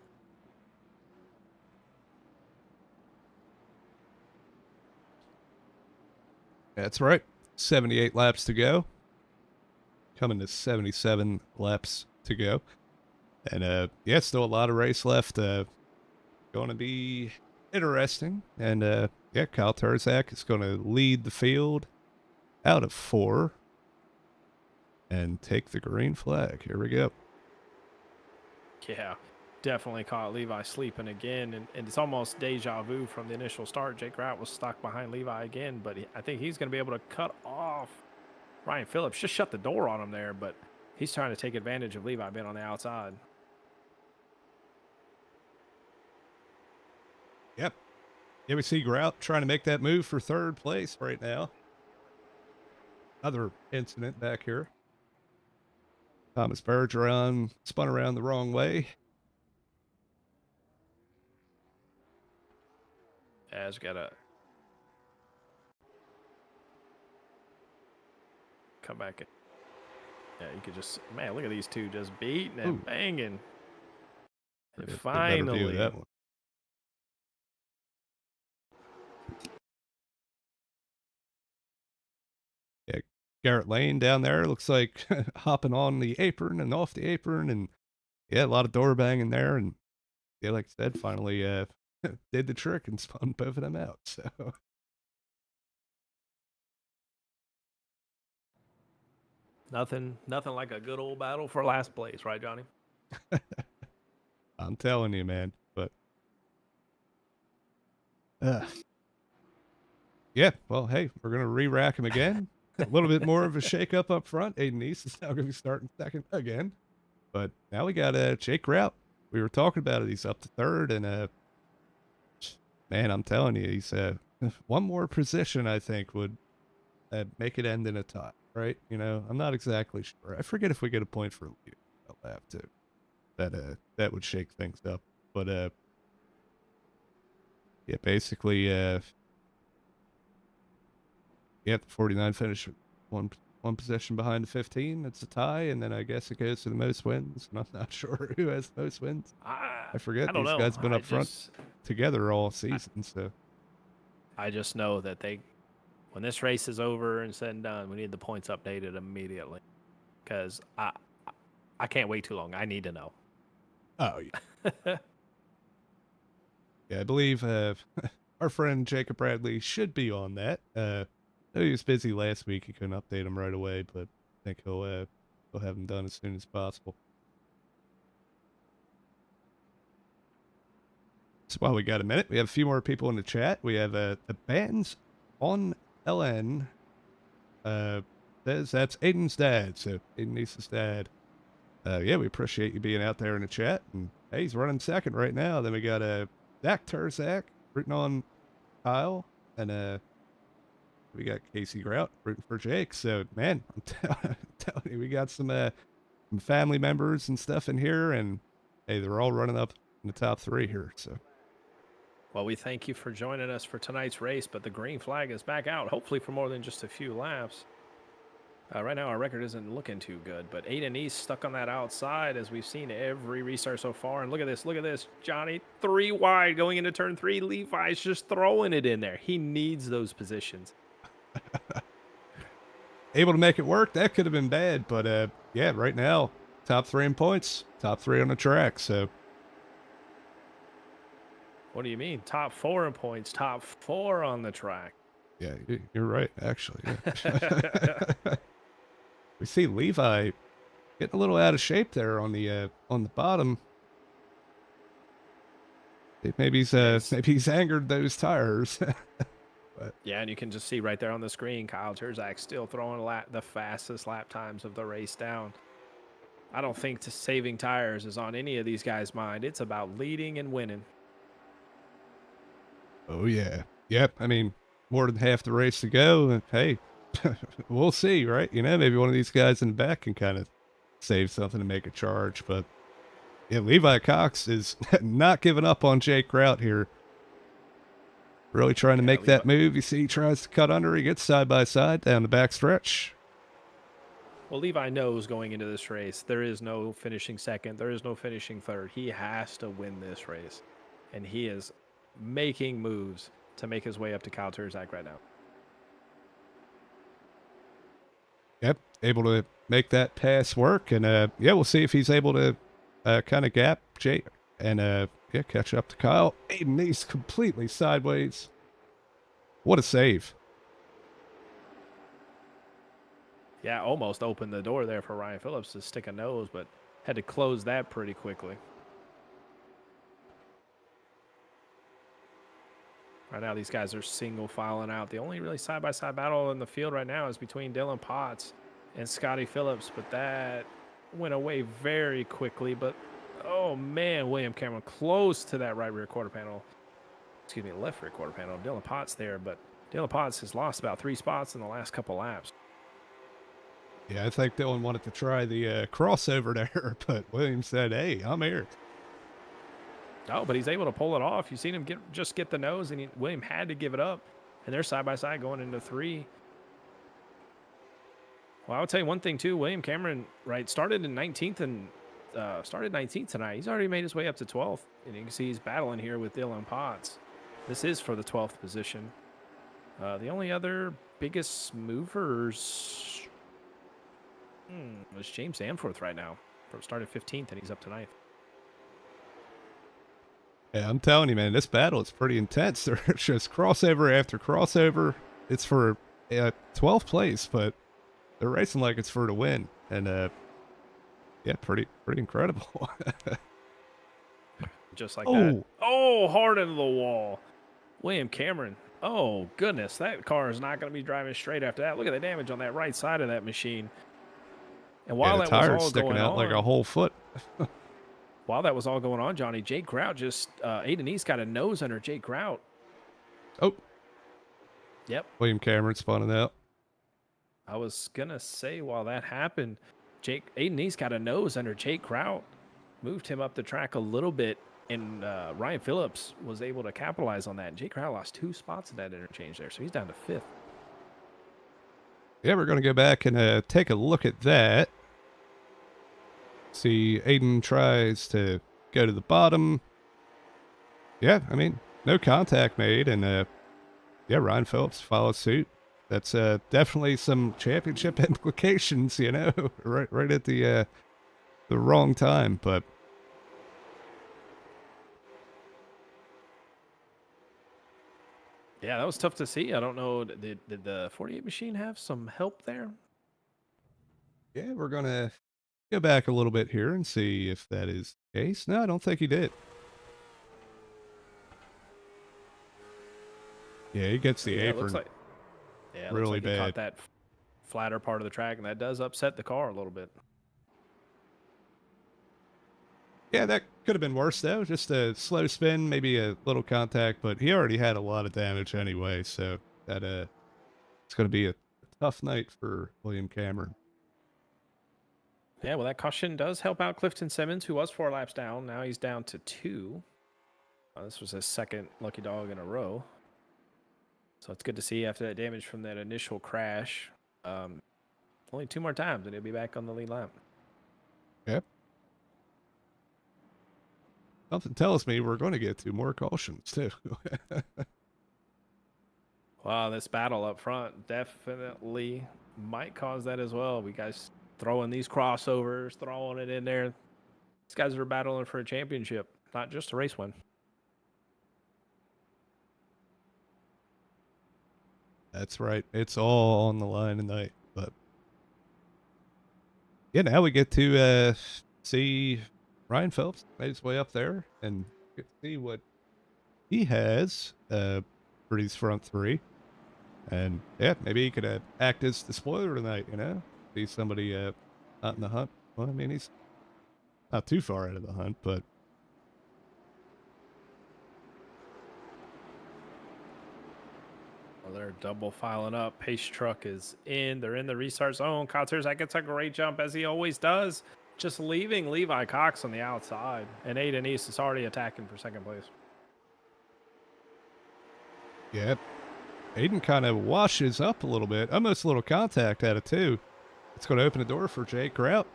That's right. 78 laps to go. Coming to 77 laps to go. And yeah, still a lot of race left. Going to be interesting. And yeah, Kyle Terczak is going to lead the field out of 4 and take the green flag. Here we go. Yeah, definitely caught Levi sleeping again. And it's almost deja vu from the initial start. Jake Grout was stuck behind Levi again, but I think he's going to be able to cut off Ryan Phillips. Just shut the door on him there, but he's trying to take advantage of Levi being on the outside. Yep. Yeah, we see Grout trying to make that move for 3rd place right now. Another incident back here. Thomas Bergeron spun around the wrong way. Has got to come back. Yeah, you could just, man, look at these two just beating and banging. And finally. That one. Yeah, Garrett Lane down there looks like hopping on the apron and off the apron, and yeah, a lot of door banging there, and yeah, like I said, finally did the trick and spun both of them out. So Nothing like a good old battle for last place, right, Johnny? I'm telling you, man. But uh, yeah, well, hey, we're gonna re-rack him again. A little bit more of a shake-up up front. Aiden East is now gonna be starting second again. But now we got Jake Grout. We were talking about it. He's up to third, and man, I'm telling you, he's one more position I think would make it end in a tie, right? You know, I'm not exactly sure. I forget if we get a point for lead. I'll have to. That would shake things up. But yeah, basically yeah, the 49 finish one possession behind the 15. It's a tie, and then I guess it goes to the most wins. And I'm not sure who has the most wins. I forget. I don't These know. guys have been up front together all season, so I just know that when this race is over and said and done, we need the points updated immediately, because I can't wait too long. I need to know. oh yeah. Yeah, I believe our friend Jacob Bradley should be on that. He was busy last week. He couldn't update him right away, but I think he'll have him done as soon as possible. So while we got a minute, we have a few more people in the chat. We have the bands on LN. Says that's Aiden's dad, so Aiden East's dad. Yeah, we appreciate you being out there in the chat. And hey, he's running second right now. Then we got Zach Terczak rooting on Kyle, and we got Casey Grout rooting for Jake. So man, I'm telling you, we got some family members and stuff in here, and hey, they're all running up in the top three here. So. Well, we thank you for joining us for tonight's race, but the green flag is back out, hopefully for more than just a few laps. Right now, our record isn't looking too good, but Aiden East stuck on that outside, as we've seen every restart so far. And look at this, Johnny, 3 wide going into turn 3. Levi's just throwing it in there. He needs those positions. Able to make it work. That could have been bad, but yeah, right now, top 3 in points, top 3 on the track, so. What do you mean? Top 4 in points, top 4 on the track. Yeah, you're right, actually. Yeah. We see Levi getting a little out of shape there on the bottom. Maybe he's angered those tires. But. Yeah, and you can just see right there on the screen, Kyle Terczak still throwing the fastest lap times of the race down. I don't think saving tires is on any of these guys' mind. It's about leading and winning. Oh yeah, yep. I mean, more than half the race to go, and hey, we'll see, right? You know, maybe one of these guys in the back can kind of save something to make a charge. But yeah, Levi Cox is not giving up on Jake Grout here. Really trying to make that move. You see, he tries to cut under. He gets side by side down the back stretch. Well, Levi knows going into this race, there is no finishing second. There is no finishing third. He has to win this race. And he is making moves to make his way up to Kyle Terczak right now. Yep, able to make that pass work. And yeah, we'll see if he's able to kind of gap Jake and yeah, catch up to Kyle. Aiden East completely sideways. What a save. Yeah, almost opened the door there for Ryan Phillips to stick a nose, but had to close that pretty quickly. Right now, these guys are single filing out. The only really side-by-side battle in the field right now is between Dylan Potts and Scotty Phillips, but that went away very quickly. But, oh, man, William Cameron close to that right rear quarter panel. Excuse me, left rear quarter panel. Dylan Potts there, but Dylan Potts has lost about 3 spots in the last couple laps. Yeah, I think Dylan wanted to try the crossover there, but William said, hey, I'm here. Oh, but he's able to pull it off. You've seen him just get the nose, and William had to give it up. And they're side-by-side going into 3. Well, I would tell you one thing, too. William Cameron, right, started in 19th and started 19th tonight. He's already made his way up to 12th. And you can see he's battling here with Dylan Potts. This is for the 12th position. The only other biggest movers was James Danforth right now. Started 15th, and he's up to 9th. Yeah, I'm telling you, man, this battle is pretty intense. There's just crossover after crossover. It's for 12th place, but they're racing like it's for the win, and yeah, pretty incredible. Just like that. Oh, Oh, hard into the wall. William Cameron. Oh, goodness. That car is not going to be driving straight after that. Look at the damage on that right side of that machine. And yeah, while the that was tire's all sticking going out like a on, whole foot. Johnny, Jake Grout just, Aiden East got a nose under Jake Grout. Oh, Yep. William Cameron spun it out. I was going to say while that happened, Aiden East got a nose under Jake Grout, moved him up the track a little bit, and Ryan Phillips was able to capitalize on that. Jake Grout lost 2 spots in that interchange there, so he's down to 5th. Yeah, we're going to go back and take a look at that. See, Aiden tries to go to the bottom. Yeah, I mean, no contact made, and yeah, Ryan Phillips follows suit. That's definitely some championship implications, you know, right at the wrong time, but Yeah, that was tough to see. I don't know, did the 48 machine have some help there? yeah, we're going to go back a little bit here and see if that is the case. No, I don't think he did. Yeah, he gets the Yeah, it looks apron like yeah, it looks really like he caught bad. that flatter part of the track, and that does upset the car a little bit. Yeah, that could have been worse, though. Just a slow spin, maybe a little contact, but he already had a lot of damage anyway, so that it's going to be a tough night for William Cameron. Yeah, well, that caution does help out Clifton Simmons, who was 4 laps down. Now he's down to 2. This was his second lucky dog in a row. So it's good to see after that damage from that initial crash. Only 2 more times, and he'll be back on the lead lap. Yep. Something tells me we're going to get 2 more cautions, too. Wow, this battle up front definitely might cause that as well. We guys throwing these crossovers, throwing it in there. These guys are battling for a championship, not just a race win. That's right. It's all on the line tonight. But yeah, now we get to see Ryan Phelps made his way up there and get to see what he has for these front 3. And yeah, maybe he could act as the spoiler tonight, you know? Be somebody not in the hunt. Well, I mean, he's not too far out of the hunt, but Well, they're double filing up. Pace truck is in. They're in the restart zone. Terczak gets a great jump, as he always does, just leaving Levi Cox on the outside. And Aiden East is already attacking for second place. yeah, Aiden kind of washes up a little bit. Almost a little contact at it, too. It's going to open the door for Jake Grout,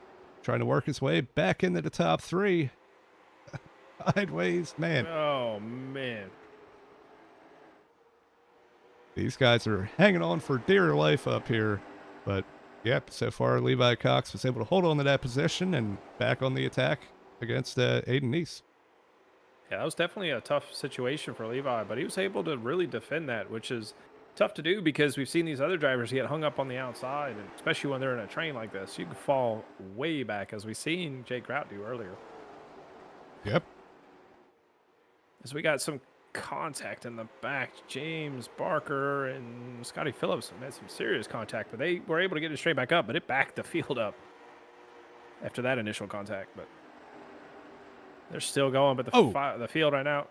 trying to work his way back into the top 3. Sideways, man. Oh, man. These guys are hanging on for dear life up here. But, yep, so far Levi Cox was able to hold on to that position and back on the attack against Aiden East. Yeah, that was definitely a tough situation for Levi, but he was able to really defend that, which is tough to do because we've seen these other drivers get hung up on the outside, and especially when they're in a train like this. You can fall way back, as we've seen Jake Grout do earlier. Yep. As we got some contact in the back, James Barker and Scotty Phillips had some serious contact, but they were able to get it straight back up, but it backed the field up after that initial contact. But they're still going, but the field right now.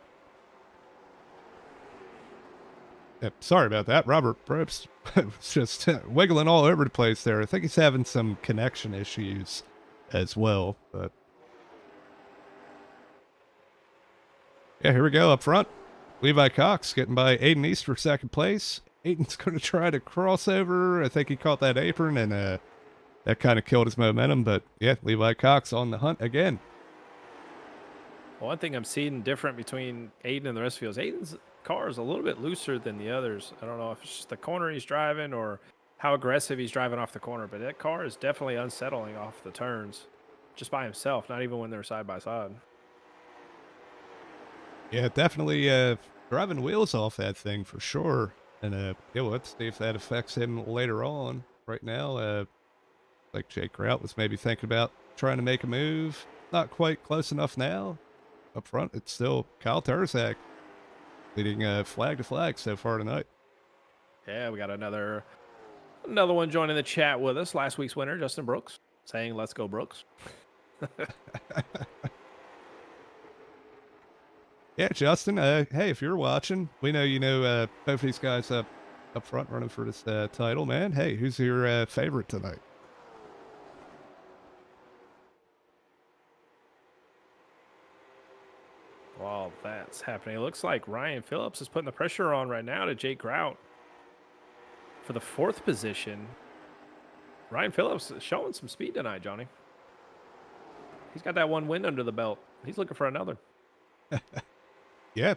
Yep, sorry about that. Robert Probst was just wiggling all over the place there. I think he's having some connection issues as well. But yeah, here we go up front. Levi Cox getting by Aiden East for second place. Aiden's going to try to cross over. I think he caught that apron, and that kind of killed his momentum. But yeah, Levi Cox on the hunt again. One thing I'm seeing different between Aiden and the rest of the field is Aiden's car is a little bit looser than the others. I don't know if it's just the corner he's driving or how aggressive he's driving off the corner, but that car is definitely unsettling off the turns just by himself, not even when they're side by side. Yeah, definitely driving wheels off that thing for sure. And yeah, let's see if that affects him later on. Right now, Like Jake Grout was maybe thinking about trying to make a move. Not quite close enough now. Up front, it's still Kyle Terczak leading flag to flag so far tonight. Yeah, we got another one joining the chat with us. Last week's winner, Justin Brooks, saying "Let's go Brooks." Yeah, Justin. Hey, if you're watching, we know you know both these guys up front running for this title, man. Hey, who's your favorite tonight? While that's happening, it looks like Ryan Phillips is putting the pressure on right now to Jake Grout for the 4th position. Ryan Phillips is showing some speed tonight, Johnny. He's got that one win under the belt. He's looking for another. Yeah,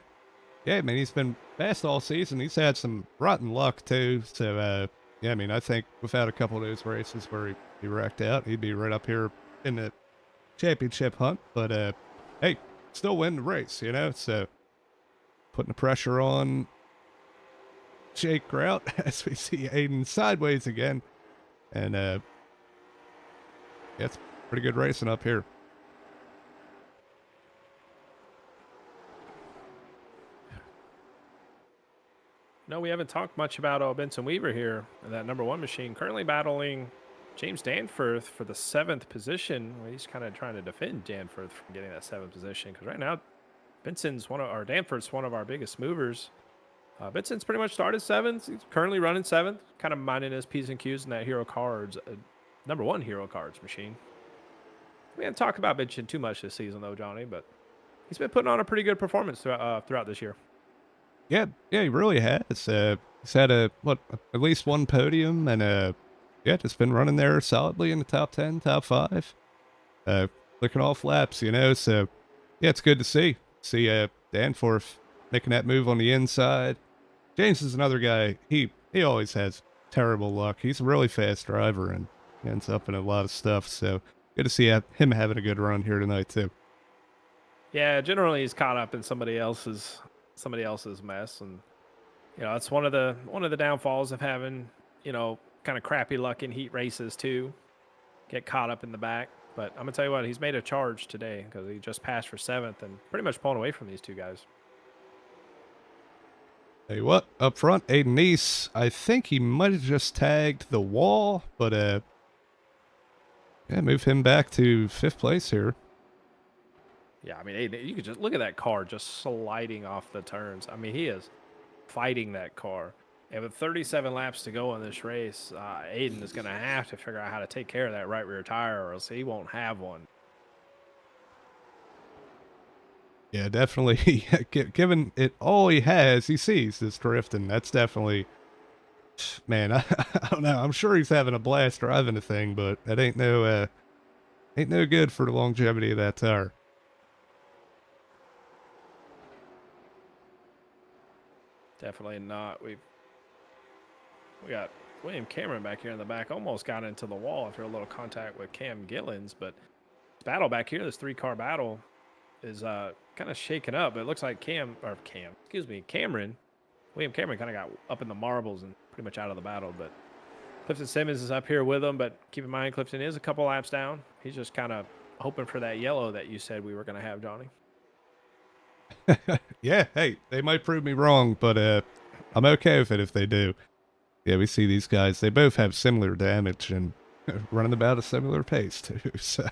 yeah. I mean, he's been fast all season. He's had some rotten luck too. So yeah, I mean, I think without a couple of those races where he wrecked out, he'd be right up here in the championship hunt. But hey, still win the race, you know. So putting the pressure on Jake Grout as we see Aiden sideways again, and yeah, it's pretty good racing up here. No, we haven't talked much about Benson Weaver here, that number 1 machine, currently battling James Danforth for the 7th position. Well, he's kind of trying to defend Danforth from getting that 7th position because right now Danforth's one of our biggest movers. Benson's pretty much started 7th. He's currently running 7th, kind of minding his P's and Q's in that Hero Cards, number 1 Hero Cards machine. We haven't talked about Benson too much this season though, Johnny, but he's been putting on a pretty good performance throughout this year. Yeah, yeah, he really has. He's had at least one podium, and yeah, just been running there solidly in the top 10, top 5. Clicking off laps, you know. So yeah, it's good to see Danforth making that move on the inside. James is another guy. He always has terrible luck. He's a really fast driver and ends up in a lot of stuff. So good to see him having a good run here tonight too. Yeah, generally he's caught up in somebody else's mess, and it's one of the downfalls of having kind of crappy luck in heat races too. Get caught up in the back. But I'm gonna tell you what, he's made a charge today because he just passed for 7th and pretty much pulling away from these two guys. Tell you what, up front, Aiden Neese, I think he might have just tagged the wall, but yeah, move him back to 5th place here. Yeah, I mean, you could just look at that car just sliding off the turns. I mean, he is fighting that car. And with 37 laps to go in this race, Aiden is going to have to figure out how to take care of that right rear tire, or else he won't have one. Yeah, definitely. Given it all he has, he sees this drifting. That's definitely, man. I don't know. I'm sure he's having a blast driving the thing, but that ain't no good for the longevity of that tire. Definitely not. We got William Cameron back here in the back. Almost got into the wall after a little contact with Cam Gillens, but this battle back here, this 3-car battle, is kind of shaken up. It looks like Cameron, William Cameron kind of got up in the marbles and pretty much out of the battle. But Clifton Simmons is up here with him. But keep in mind, Clifton is a couple laps down. He's just kind of hoping for that yellow that you said we were going to have, Johnny. Yeah, hey, they might prove me wrong, but I'm okay with it if they do. Yeah, we see these guys. They both have similar damage and running about a similar pace too. So.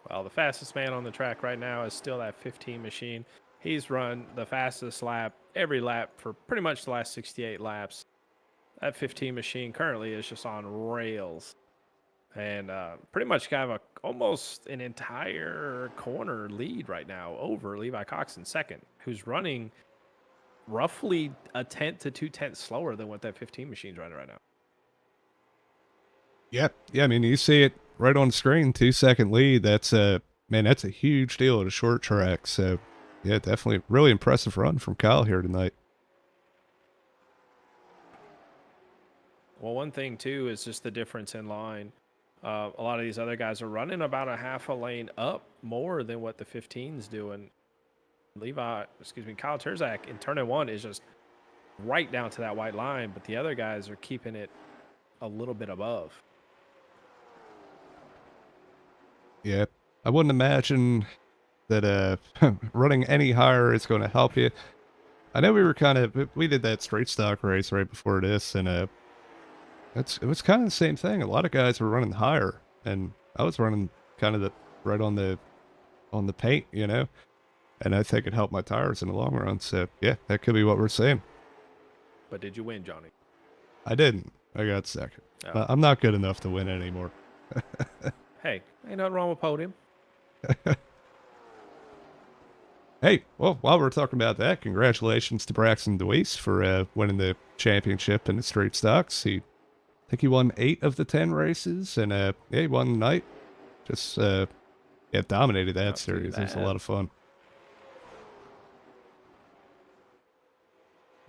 Well, the fastest man on the track right now is still that 15 machine. He's run the fastest lap every lap for pretty much the last 68 laps. That 15 machine currently is just on rails. And pretty much kind of almost an entire corner lead right now over Levi Cox in 2nd, who's running roughly a 1/10 to 2/10 slower than what that 15 machine's running right now. Yeah, I mean, you see it right on screen, 2-second lead. That's man, that's a huge deal at a short track. So, yeah, definitely really impressive run from Kyle here tonight. Well, one thing too is just the difference in line. A lot of these other guys are running about a half a lane up more than what the 15's doing. Kyle Terczak in turn 1 is just right down to that white line, but the other guys are keeping it a little bit above. Yeah, I wouldn't imagine that running any higher is going to help you. I know we did that straight stock race right before this, and it was kind of the same thing. A lot of guys were running higher, and I was running kind of right on the paint, you know. And I think it helped my tires in the long run. So yeah, that could be what we're saying. But did you win, Johnny? I didn't. I got second. Oh. I'm not good enough to win anymore. Hey, ain't nothing wrong with podium. Hey, well, while we're talking about that, congratulations to Braxton DeWeese for winning the championship in the straight stocks. I think he won 8 of the 10 races, and yeah, he won the night. Just yeah, dominated that Not too series. It was a bad. lot of fun.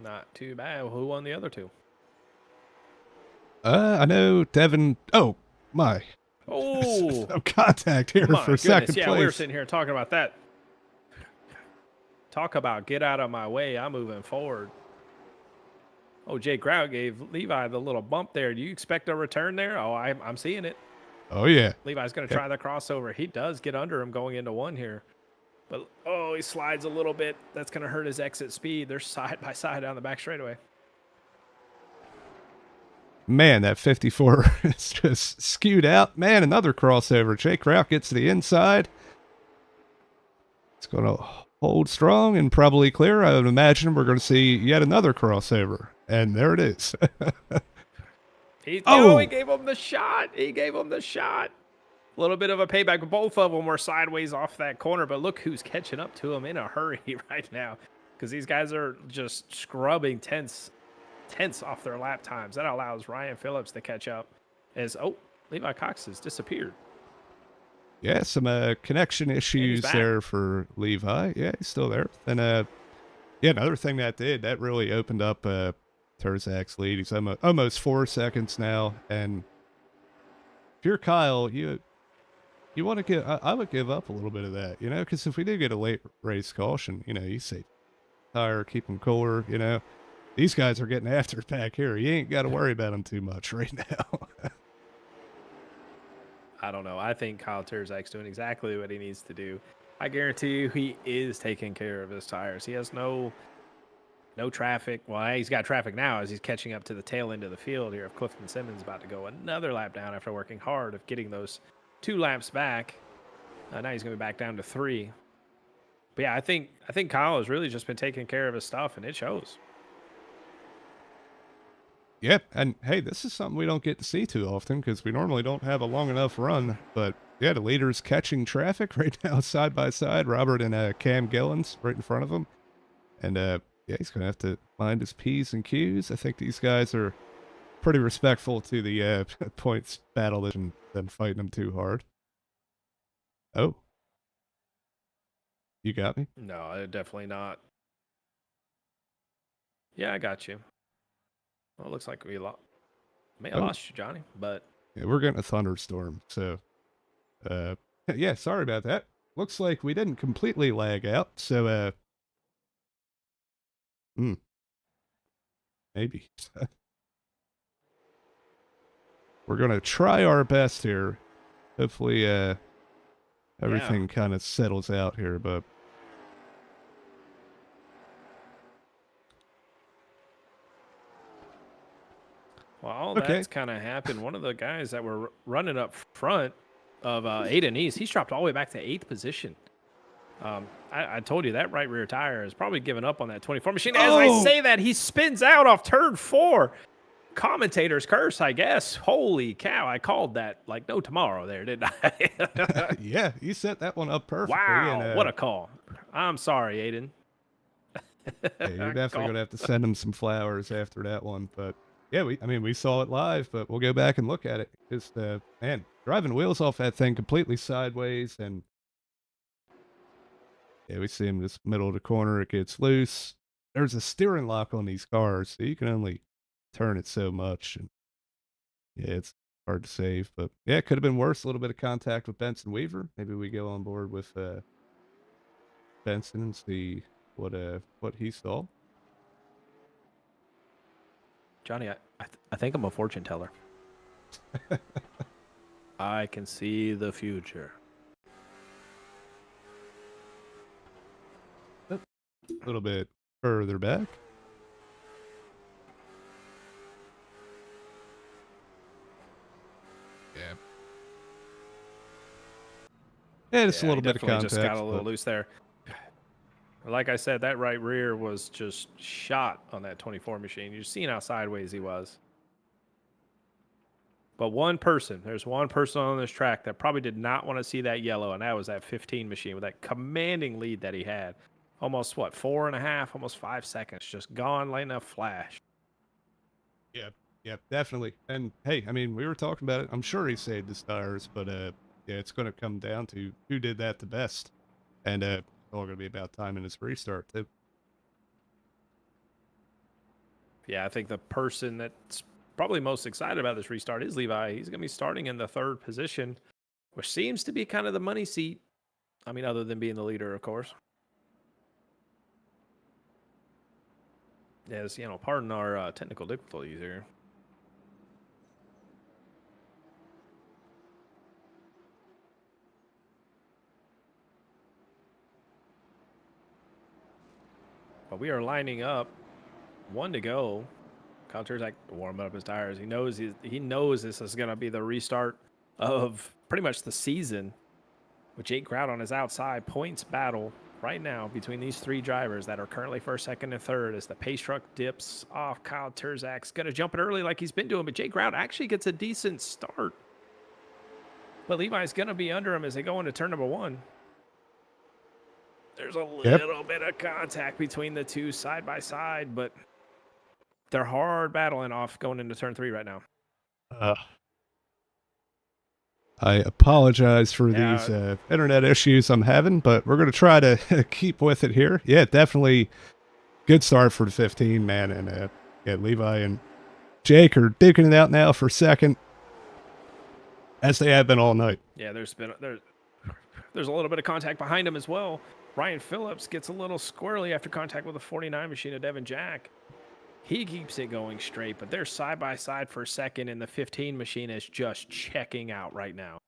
Not too bad. Who won the other two? I know Devin. Oh my! Oh, Some contact here my for goodness. second Yeah, place. we were sitting here talking about that. Talk about get out of my way. I'm moving forward. Oh, Jay Grout gave Levi the little bump there. Do you expect a return there? Oh, I'm seeing it. Oh yeah. Levi's going to try the crossover. He does get under him going into one here. But, oh, he slides a little bit. That's going to hurt his exit speed. They're side by side down the back straightaway. Man, that 54 is just skewed out. Man, another crossover. Jake Grout gets to the inside. It's going to hold strong and probably clear. I would imagine we're going to see yet another crossover. And there it is. He Oh! gave him the shot. He gave him the shot. A little bit of a payback. Both of them were sideways off that corner, but look who's catching up to him in a hurry right now because these guys are just scrubbing tenths off their lap times. That allows Ryan Phillips to catch up as, oh, Levi Cox has disappeared. Yeah, some connection issues back. there for Levi. Yeah, he's still there. And yeah, another thing that really opened up Terczak's lead. He's almost 4 seconds now. And if you're Kyle, you want to give, I would give up a little bit of that, you know, because if we do get a late race caution, you know, you say tire, keep them cooler, you know. These guys are getting after it back here. You ain't got to worry about them too much right now. I don't know. I think Kyle Terczak's doing exactly what he needs to do. I guarantee you he is taking care of his tires. He has no traffic. Well, he's got traffic now as he's catching up to the tail end of the field here of Clifton Simmons about to go another lap down after working hard of getting those 2 laps back. Now he's going to be back down to 3. But yeah, I think Kyle has really just been taking care of his stuff, and it shows. Yep, and hey, this is something we don't get to see too often because we normally don't have a long enough run. But yeah, the leader's catching traffic right now side by side. Robert and Cam Gillens right in front of him. And yeah, he's going to have to mind his P's and Q's. I think these guys are pretty respectful to the points battle than fighting them too hard. Oh. You got me? No, definitely not. Yeah, I got you. Well, it looks like we may have lost you, Johnny, but yeah, we're getting a thunderstorm. So, yeah, sorry about that. Looks like we didn't completely lag out. So, maybe. We're going to try our best here. Hopefully, everything kind of settles out here, but. well, all that's kind of happened. One of the guys that were running up front of Aiden East, he's dropped all the way back to 8th position. I told you that right rear tire is probably giving up on that 24 machine. As I say that, he spins out off turn 4. Commentator's curse, I guess. Holy cow, I called that like no tomorrow there, didn't I? Yeah, you set that one up perfectly. Wow, and, what a call. I'm sorry, Aiden. Yeah, you're definitely going to have to send him some flowers after that one. But yeah, we saw it live, but we'll go back and look at it. Just, man, driving wheels off that thing completely sideways. And yeah, we see him just middle of the corner. It gets loose. There's a steering lock on these cars, so you can only turn it so much. And yeah, it's hard to save. But yeah, it could have been worse. A little bit of contact with Benson Weaver. Maybe we go on board with Benson and see what he saw. Johnny, I think I'm a fortune teller. I can see the future. A little bit further back. Yeah. Yeah, just a Yeah, he little bit of definitely just got contact, a little but loose there. Like I said, that right rear was just shot on that 24 machine. You're seeing how sideways he was. But there's one person on this track that probably did not want to see that yellow, and that was that 15 machine with that commanding lead that he had. Almost, what, 4.5, almost 5 seconds, just gone like a flash. yeah, yeah, definitely. And hey, I mean, we were talking about it. I'm sure he saved his tires, but yeah, it's going to come down to who did that the best, and it's all going to be about timing his restart too. Yeah, I think the person that's probably most excited about this restart is Levi. He's going to be starting in the third position, which seems to be kind of the money seat. I mean, other than being the leader, of course. Yes, pardon our technical difficulties here. But we are lining up, one to go. Kyle Terczak warming up his tires. He knows this is going to be the restart of pretty much the season. With Jake Grout on his outside, points battle right now between these three drivers that are currently first, second, and third as the pace truck dips off. Kyle Terzak's going to jump it early like he's been doing, but Jake Grout actually gets a decent start. But Levi's going to be under him as they go into turn number one. There's a Yep. little bit of contact between the two side by side, but they're hard battling off going into turn three right now. I apologize for Yeah, these internet issues I'm having, but we're going to try to keep with it here. Yeah, definitely good start for the 15, man. And yeah, Levi and Jake are digging it out now for second, as they have been all night. yeah. There's a little bit of contact behind him as well. Ryan Phillips gets a little squirrely after contact with the 49 machine of Devin Jack. He keeps it going straight, but they're side by side for a second, and the 15 machine is just checking out right now.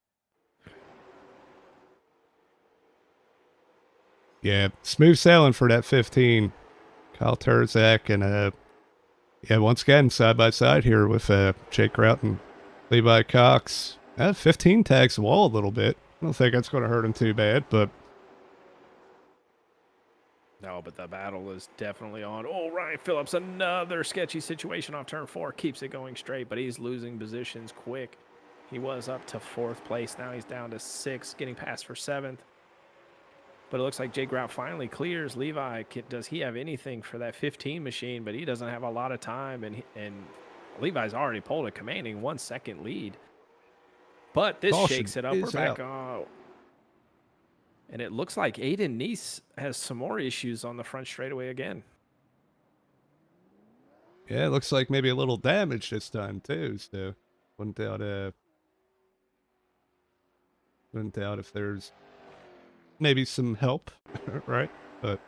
Yeah, smooth sailing for that 15. Kyle Terczak and yeah, once again, side by side here with Jake Grout and Levi Cox. 15 tags the wall a little bit. I don't think that's going to hurt him too bad, but No, but the battle is definitely on. Oh, Ryan Phillips, another sketchy situation off turn 4. Keeps it going straight, but he's losing positions quick. He was up to 4th place. Now he's down to 6th, getting past for 7th. But it looks like Jay Grout finally clears Levi. Does he have anything for that 15 machine? But he doesn't have a lot of time, and Levi's already pulled a commanding 1 second lead. But this caution shakes it up. We're is back out. on. And it looks like Aiden Neese has some more issues on the front straightaway again. Yeah, it looks like maybe a little damage this time too. So wouldn't doubt if there's maybe some help, right? But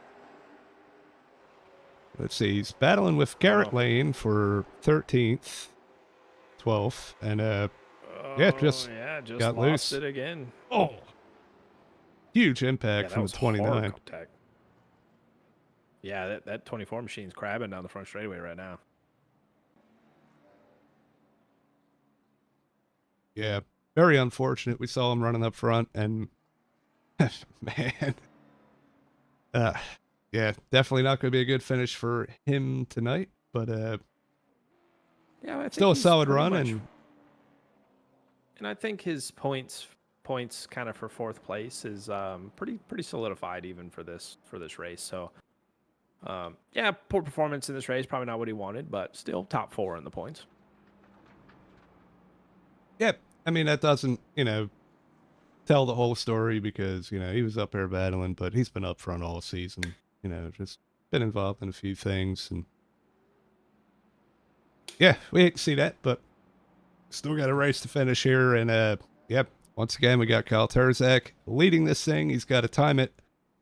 let's see, he's battling with Garrett Lane for 13th, 12th, and yeah, just got lost loose. it again. Oh, huge impact That from was the 29. hard contact. Yeah, that 24 machine's crabbing down the front straightaway right now. Yeah, very unfortunate. We saw him running up front, and man, yeah, definitely not going to be a good finish for him tonight. But Yeah, I think still a he's solid pretty run, much, and I think his points kind of for 4th place is pretty solidified even for this race. So yeah, poor performance in this race, probably not what he wanted, but still top 4 in the points. yeah, I mean that doesn't tell the whole story because he was up there battling, but he's been up front all season. Just been involved in a few things, and yeah, we hate to see that, but still got a race to finish here. And yep, once again we got Kyle Terzak leading this thing. He's got to time it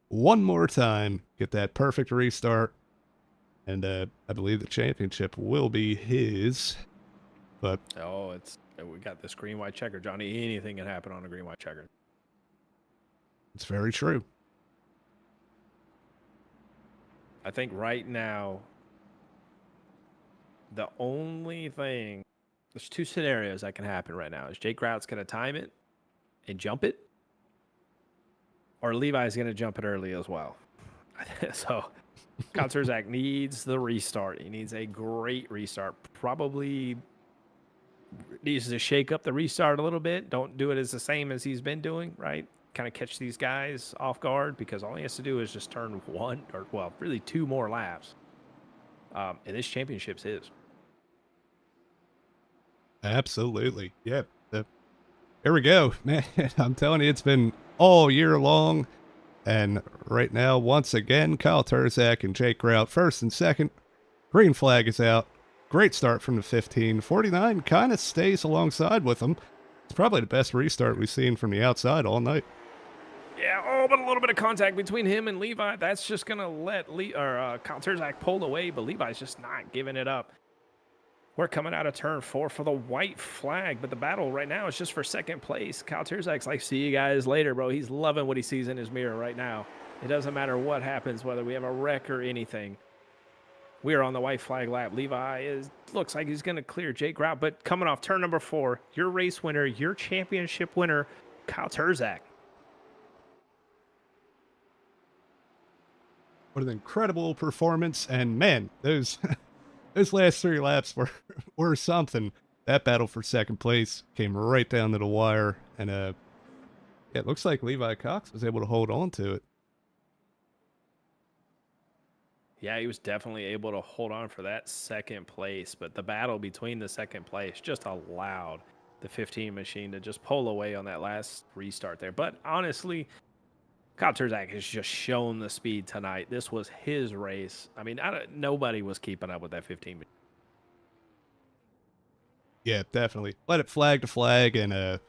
one more time, get that perfect restart, and I believe the championship will be his. But Oh, we got this green white checker, Johnny. Anything can happen on a green white checker. It's very true. I think right now, the only thing, there's two scenarios that can happen right now. Is Jake Grout's going to time it and jump it, or Levi's going to jump it early as well. So Terczak needs the restart. He needs a great restart. Probably needs to shake up the restart a little bit. Don't do it as the same as he's been doing, right? Kind of catch these guys off guard, because all he has to do is just turn one, or well, really two more laps. And this championship's his. Absolutely. Yep. Here we go, man. I'm telling you, it's been all year long. And right now, once again, Kyle Terczak and Jake Grout first and second. Green flag is out. Great start from the 15. 49 kind of stays alongside with them. It's probably the best restart we've seen from the outside all night. Yeah, but a little bit of contact between him and Levi. That's just going to let Kyle Terczak pull away, but Levi's just not giving it up. We're coming out of turn 4 for the white flag, but the battle right now is just for second place. Kyle Terczak's like, see you guys later, bro. He's loving what he sees in his mirror right now. It doesn't matter what happens, whether we have a wreck or anything. We are on the white flag lap. Levi looks like he's going to clear Jake Grout, but coming off turn number 4, your race winner, your championship winner, Kyle Terczak. What an incredible performance. And man, those last 3 laps were something. That battle for second place came right down to the wire. And yeah, it looks like Levi Cox was able to hold on to it. Yeah, he was definitely able to hold on for that second place, but the battle between the second place just allowed the 15 machine to just pull away on that last restart there. But honestly, Kyle Terczak has just shown the speed tonight. This was his race. I mean, nobody was keeping up with that 15 machine. Yeah, definitely. Let it flag to flag, and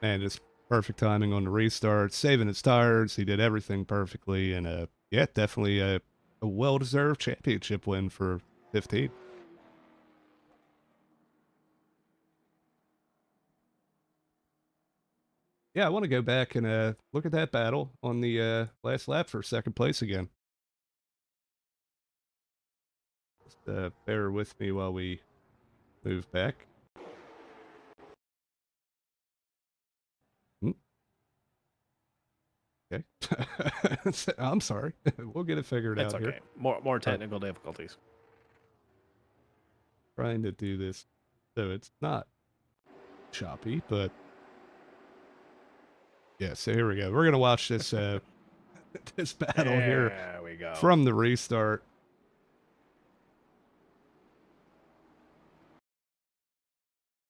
man, just perfect timing on the restart, saving his tires. He did everything perfectly, and yeah, definitely a well-deserved championship win for 15. Yeah, I want to go back and look at that battle on the last lap for second place again. Just bear with me while we move back. Okay. I'm sorry. We'll get it figured That's out okay. here. More technical difficulties. Trying to do this so it's not choppy, but yeah, so here we go. We're going to watch this this battle here There we go. from the restart.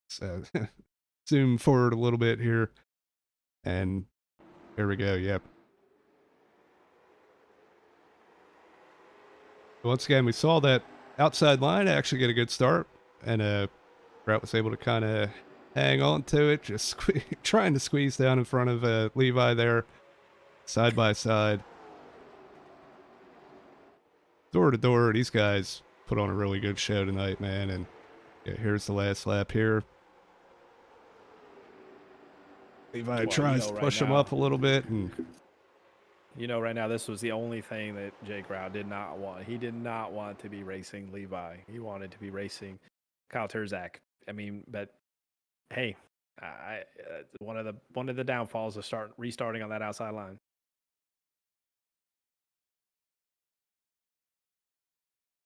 So zoom forward a little bit here, and there we go. Yep. Once again, we saw that outside line actually get a good start, and Grout was able to kind of hang on to it, just trying to squeeze down in front of Levi there, side by side. Door to door, these guys put on a really good show tonight, man, and yeah, here's the last lap here. Levi tries to push him up a little bit, and you know, right now, this was the only thing that Jake Grout did not want. He did not want to be racing Levi. He wanted to be racing Kyle Terczak. I mean, but hey, one of the downfalls of restarting on that outside line.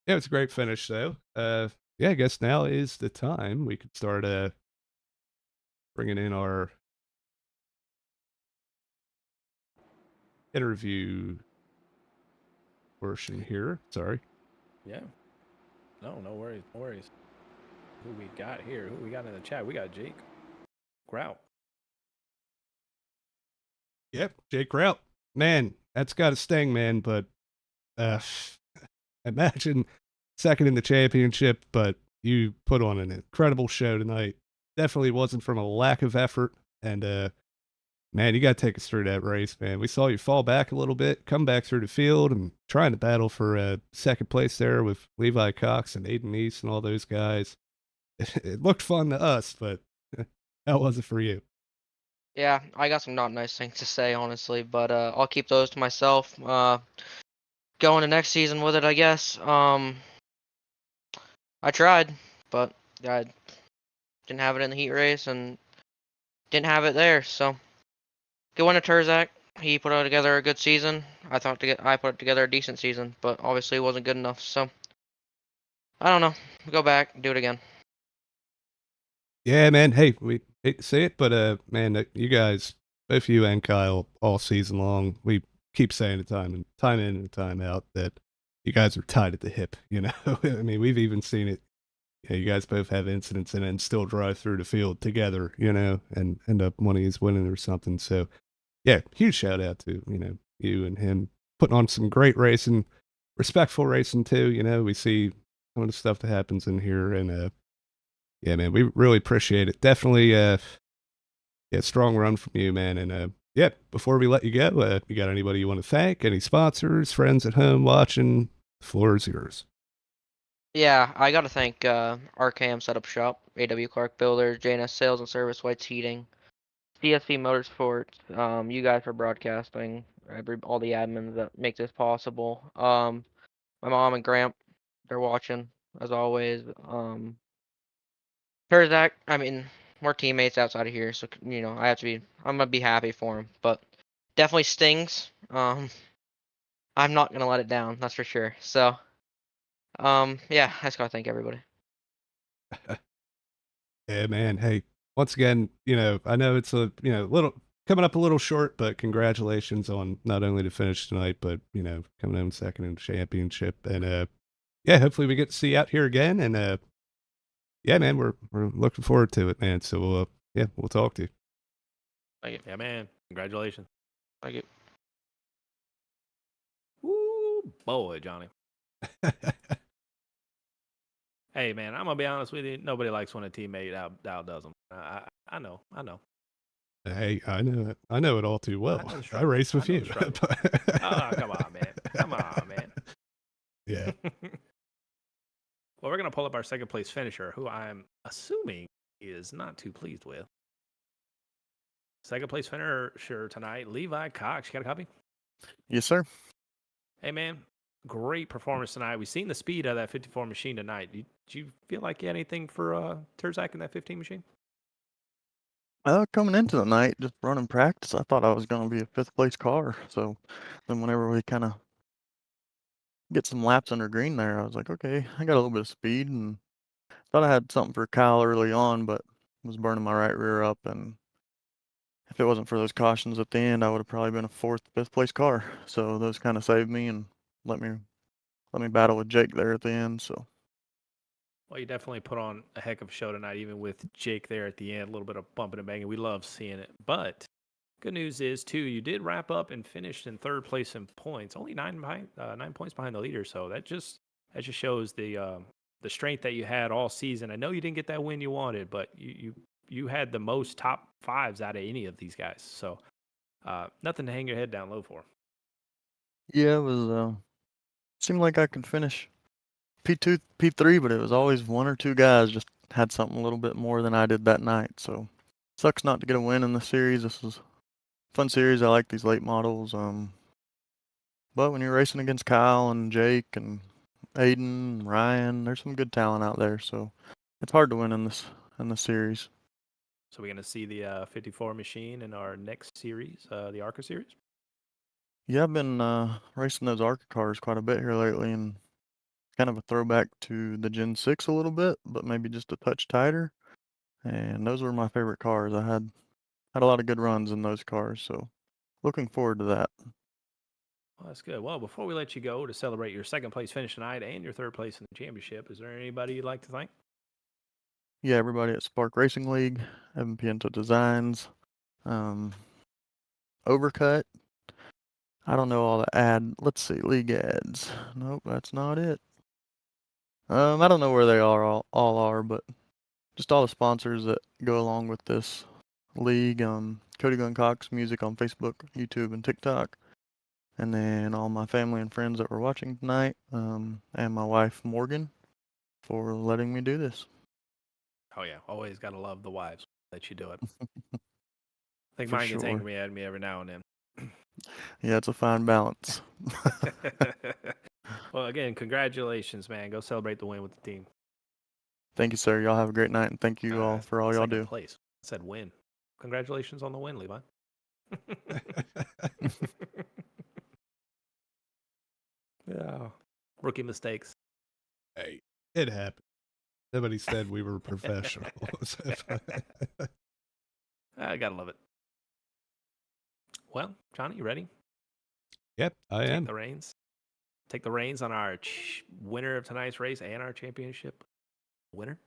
Yeah, it's a great finish, though. Yeah, I guess now is the time we could start bringing in our interview portion here. Sorry. Yeah. No worries. No worries. Who we got here? Who we got in the chat? We got Jake Grout. Yep, Jake Grout. Man, that's got to sting, man. But imagine second in the championship, but you put on an incredible show tonight. Definitely wasn't from a lack of effort. And man, you got to take us through that race, man. We saw you fall back a little bit, come back through the field, and trying to battle for second place there with Levi Cox and Aiden East and all those guys. It looked fun to us, but How was it for you? Yeah, I got some not nice things to say, honestly, but I'll keep those to myself. Going to next season with it, I guess. I tried, but I didn't have it in the heat race and didn't have it there. So good one to Terczak. He put together a good season. I put together a decent season, but obviously it wasn't good enough. So I don't know. Go back, do it again. Yeah, man. Hey, we hate to say it, but man, you guys, both you and Kyle, all season long, we keep saying it time in and time out that you guys are tied at the hip. You know, I mean, we've even seen it. Yeah, you guys both have incidents in it and still drive through the field together. You know, and end up one of you's winning or something. So yeah, huge shout out to you and him putting on some great racing, respectful racing too. You know, we see some of the stuff that happens in here, and yeah, man, we really appreciate it. Definitely, yeah, strong run from you, man. And yeah, before we let you go, you got anybody you want to thank? Any sponsors, friends at home watching? The floor is yours. Yeah, I gotta thank RKM Setup Shop, AW Clark Builders, JNS Sales and Service, White's Heating, CSC Motorsports, you guys for broadcasting, all the admins that make this possible. My mom and Gramp, they're watching as always. Terczak, I mean, we're teammates outside of here, so I'm gonna be happy for him, but definitely stings. I'm not gonna let it down, that's for sure. So, yeah, I just gotta thank everybody. Yeah, man. Hey, once again, I know it's a little coming up a little short, but congratulations on not only the finish tonight, but coming home second in the championship. And yeah, hopefully we get to see you out here again. And yeah, man, we're looking forward to it, man. So yeah, we'll talk to you. Thank you. Yeah, man. Congratulations. Thank you. Woo, boy, Johnny. Hey, man, I'm gonna be honest with you. Nobody likes when a teammate outdoes them. I know. Hey, I know it. I know it all too I well. know the I struggle. race I with know you. the struggle. Oh, come on, man. Come on, man. Yeah. Well, we're gonna pull up our second place finisher, who I'm assuming is not too pleased with. Second place finisher tonight, Levi Cox. You got a copy? Yes, sir. Hey, man, great performance tonight. We've seen the speed of that 54 machine tonight. Did you feel like you had anything for Terczak in that 15 machine? Coming into the night, just running practice, I thought I was going to be a fifth place car. So then whenever we kind of get some laps under green there, I was like, okay, I got a little bit of speed and thought I had something for Kyle early on, but was burning my right rear up. And if it wasn't for those cautions at the end, I would have probably been a fourth, fifth place car. So those kind of saved me and let me battle with Jake there at the end. So Well, you definitely put on a heck of a show tonight, even with Jake there at the end. A little bit of bumping and banging. We love seeing it. But good news is, too, you did wrap up and finished in third place in points, only 9 points behind the leader. So that just shows the strength that you had all season. I know you didn't get that win you wanted, but you had the most top fives out of any of these guys. So nothing to hang your head down low for. yeah, it was, seemed like I could finish P2, P3, but it was always one or two guys just had something a little bit more than I did that night. So sucks not to get a win in the series. This was a fun series. I like these late models. But when you're racing against Kyle and Jake and Aiden, Ryan, there's some good talent out there. So it's hard to win in this series. So we're going to see the 54 machine in our next series, the ARCA series. Yeah, I've been racing those ARCA cars quite a bit here lately, and kind of a throwback to the Gen 6 a little bit, but maybe just a touch tighter. And those were my favorite cars. I had a lot of good runs in those cars, so looking forward to that. Well, that's good. Well, before we let you go to celebrate your second place finish tonight and your third place in the championship, is there anybody you'd like to thank? Yeah, everybody at Spark Racing League, Evan Piento Designs, um, Overcut. I don't know all the let's see, league ads. Nope, that's not it. I don't know where they are all are, but just all the sponsors that go along with this league. Cody Gun Cox Music on Facebook, YouTube, and TikTok. And then all my family and friends that were watching tonight, and my wife Morgan for letting me do this. Oh, yeah. Always got to love the wives. let you do it. I think For mine gets sure. angry at me every now and then. Yeah, it's a fine balance. Well, again, congratulations, man. Go celebrate the win with the team. Thank you, sir. Y'all have a great night, and thank you all for all y'all Second do. place. I said win. Congratulations on the win, Levi. Yeah. Rookie mistakes. Hey, it happened. Nobody said we were professionals. I gotta love it. Well, Johnny, you ready? Yep, I Take am. the reins. Take the reins on our winner of tonight's race and our championship winner.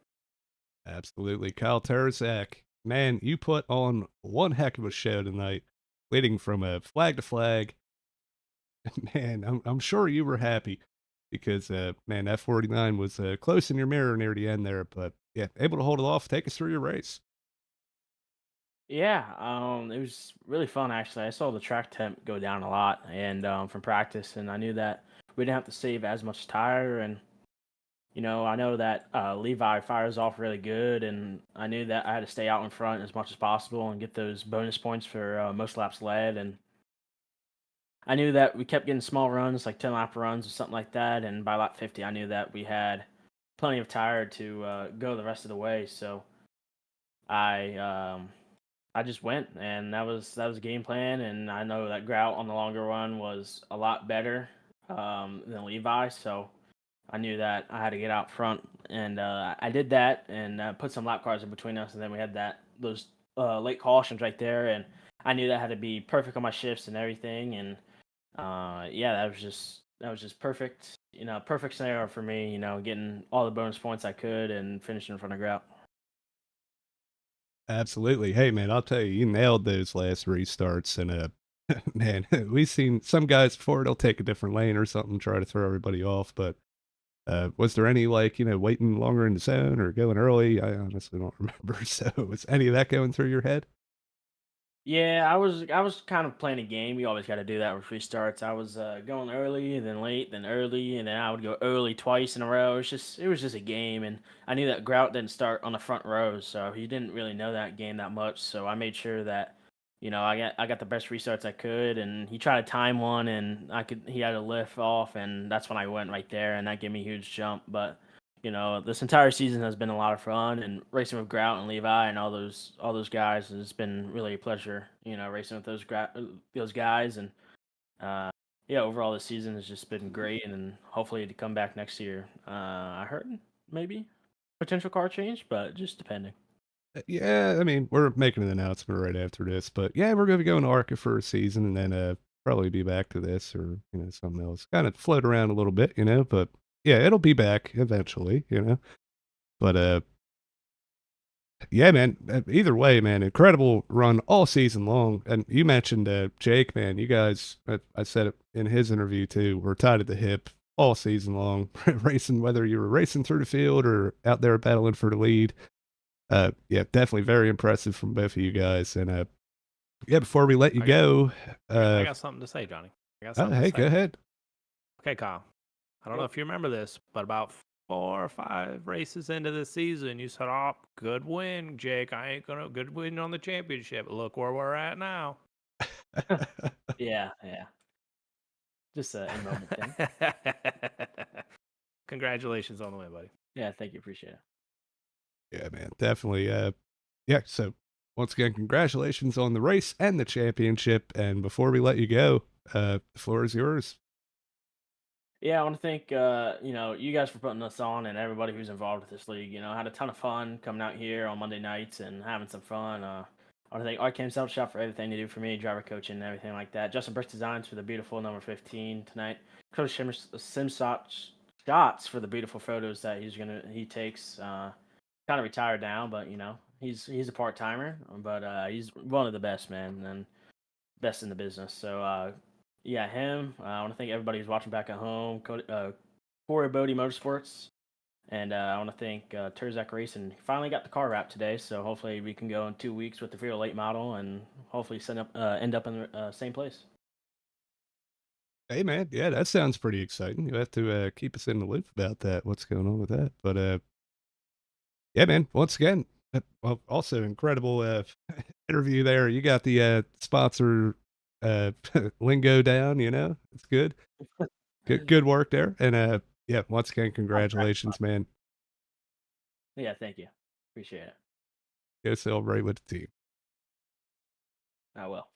Absolutely. Kyle Terczak. Man, you put on one heck of a show tonight, leading from a flag to flag. Man, I'm sure you were happy because, man, that 49 was close in your mirror near the end there. But yeah, able to hold it off. Take us through your race. Yeah, it was really fun actually. I saw the track temp go down a lot, and from practice, and I knew that we didn't have to save as much tire, and I know that Levi fires off really good, and I knew that I had to stay out in front as much as possible and get those bonus points for most laps led, and I knew that we kept getting small runs, like 10-lap runs or something like that, and by lap 50, I knew that we had plenty of tire to go the rest of the way, so I just went, and that was game plan. And I know that Grout on the longer run was a lot better than Levi, so I knew that I had to get out front, and I did that, and put some lap cars in between us, and then we had those late cautions right there, and I knew that had to be perfect on my shifts and everything, and yeah, that was just perfect, perfect scenario for me, getting all the bonus points I could and finishing in front of Grout. Absolutely. Hey, man, I'll tell you, you nailed those last restarts. And, man, we've seen some guys before, they'll take a different lane or something, try to throw everybody off. But was there any, like, waiting longer in the zone or going early? I honestly don't remember. So was any of that going through your head? Yeah, I was kind of playing a game. You always got to do that with restarts. I was going early, and then late, then early, and then I would go early twice in a row. It was just a game, and I knew that Grout didn't start on the front rows, so he didn't really know that game that much. So I made sure that I got the best restarts I could, and he tried to time one, and he had to lift off, and that's when I went right there, and that gave me a huge jump. But this entire season has been a lot of fun, and racing with Grout and Levi and all those guys has been really a pleasure. Racing with those guys, and uh, yeah, overall this season has just been great, and hopefully to come back next year. I heard maybe potential car change, but just depending. Yeah, I mean, we're making an announcement right after this, but yeah, we're going to be going to ARCA for a season and then probably be back to this or, something else. Kind of float around a little bit, but yeah, it'll be back eventually. But yeah, man, either way, man, incredible run all season long. And you mentioned Jake, man, you guys, I said it in his interview too, were tied at the hip all season long, racing, whether you were racing through the field or out there battling for the lead. Yeah, definitely very impressive from both of you guys. And yeah, before we let you go, I got something to say, Johnny. I got something hey, to go say. ahead. Okay, Kyle. I don't know if you remember this, but about 4 or 5 races into the season, you said, "Oh, good win, Jake. Good win on the championship. Look where we're at now." Yeah, yeah, just a in moment thing. Congratulations on the win, buddy. Yeah, thank you, appreciate it. Yeah, man, definitely. Yeah. So once again, congratulations on the race and the championship. And before we let you go, the floor is yours. Yeah, I want to thank you guys for putting us on, and everybody who's involved with this league. I had a ton of fun coming out here on Monday nights and having some fun. I want to thank RKM Self Shop for everything they do for me, driver coaching and everything like that. Justin Brick Designs for the beautiful number 15 tonight. Coach Shots for the beautiful photos that he takes. Kind of retired now, but he's a part timer, but he's one of the best, man, and best in the business. So yeah, him. I want to thank everybody who's watching back at home. Corey Bodie Motorsports. And I want to thank Terczak Racing. He finally got the car wrapped today, so hopefully we can go in 2 weeks with the Fear late model and hopefully end up in the same place. Hey, man. Yeah, that sounds pretty exciting. You have to keep us in the loop about that. What's going on with that? But yeah, man. Once again, Well, also incredible interview there. You got the sponsor lingo down, you know. It's good. Good work there. And yeah, once again, congratulations, man. Yeah, thank you. Appreciate it. Go celebrate with the team. I will.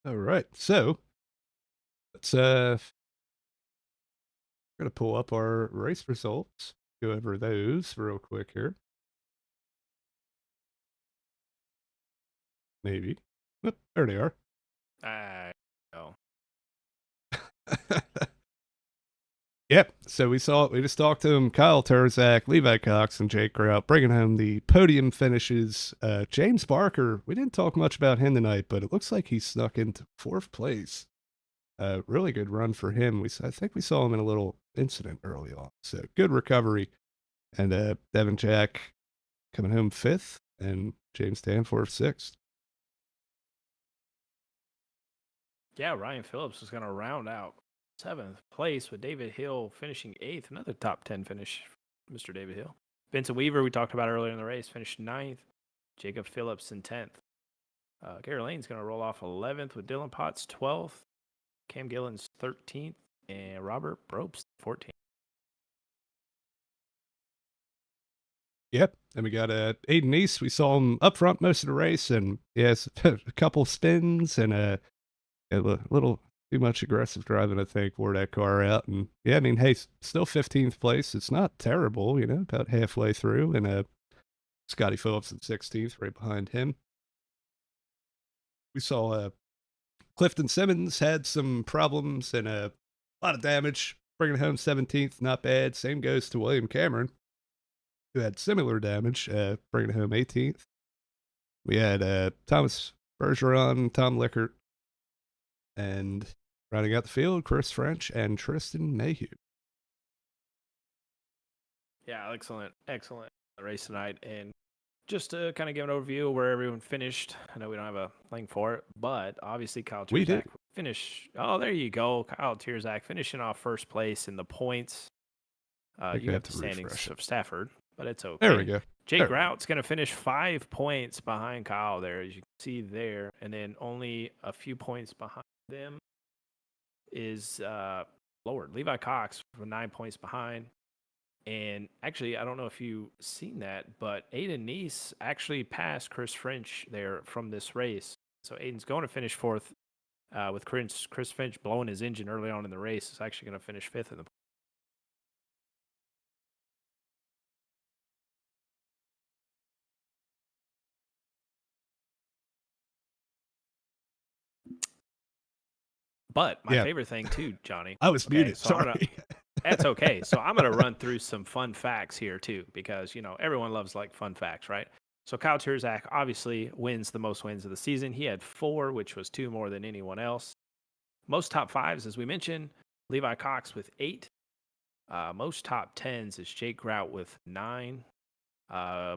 All right. So let's gonna pull up our race results. Go over those real quick here. Maybe. Oop, there they are. I know. Yep. So we just talked to him, Kyle Terczak, Levi Cox, and Jake Grout, bringing home the podium finishes. James Barker, we didn't talk much about him tonight, but it looks like he snuck into 4th place. Really good run for him. I think we saw him in a little incident early on. So good recovery. And Devin Jack coming home 5th, and James Danforth 6th. Yeah, Ryan Phillips is going to round out 7th place with David Hill finishing 8th. Another top 10 finish, Mr. David Hill. Benson Weaver, we talked about earlier in the race, finished 9th. Jacob Phillips in 10th. Gary Lane's going to roll off 11th with Dylan Potts 12th. Cam Gillen's 13th. And Robert Probst 14th. Yep. And we got Aiden East. We saw him up front most of the race, and yes, a couple spins and a little too much aggressive driving, I think, wore that car out. And yeah, I mean, hey, still 15th place. It's not terrible, you know, about halfway through. And Scotty Phillips at 16th, right behind him. We saw Clifton Simmons had some problems and a lot of damage, bringing home 17th. Not bad. Same goes to William Cameron, who had similar damage, bringing home 18th. We had Thomas Bergeron, Tom Lickert, and rounding out the field, Chris French and Tristan Mayhew. Yeah, excellent race tonight. And just to kind of give an overview of where everyone finished. I know we don't have a link for it, but obviously Kyle We did. Terczak finished. Oh, there you go. Kyle Terczak finishing off 1st place in the points. You have the standings of Stafford, but it's okay. There we go. Jake Grout's going to finish 5 points behind Kyle there, as you can see there. And then only a few points behind them is lowered. Levi Cox for 9 points behind. And actually, I don't know if you've seen that, but Aiden Neese actually passed Chris French there from this race. So Aiden's going to finish 4th with Chris French blowing his engine early on in the race. He's actually going to finish 5th in the. But my favorite thing too, Johnny. I was muted. So sorry. That's okay. So I'm going to run through some fun facts here too, because, you know, everyone loves like fun facts, right? So Kyle Terczak obviously wins the most wins of the season. He had 4, which was 2 more than anyone else. Most top 5s, as we mentioned, Levi Cox with 8. Most top 10s is Jake Grout with 9.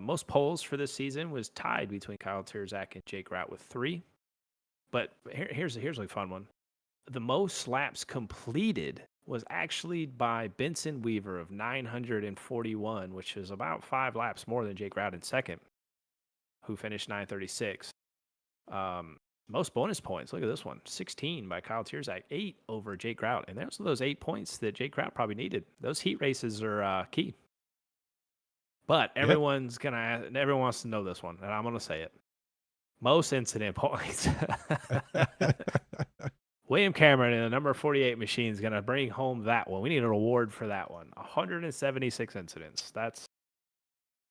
Most poles for this season was tied between Kyle Terczak and Jake Grout with 3. But here's a fun one. The most laps completed was actually by Benson Weaver of 941, which is about 5 laps more than Jake Grout in 2nd, who finished 936. Most bonus points, look at this one, 16 by Kyle Terczak, 8 over Jake Grout. And those are those 8 points that Jake Grout probably needed. Those heat races are key. But everyone wants to know this one, and I'm going to say it. Most incident points. William Cameron in the number 48 machine is going to bring home that one. We need an award for that one. 176 incidents. That's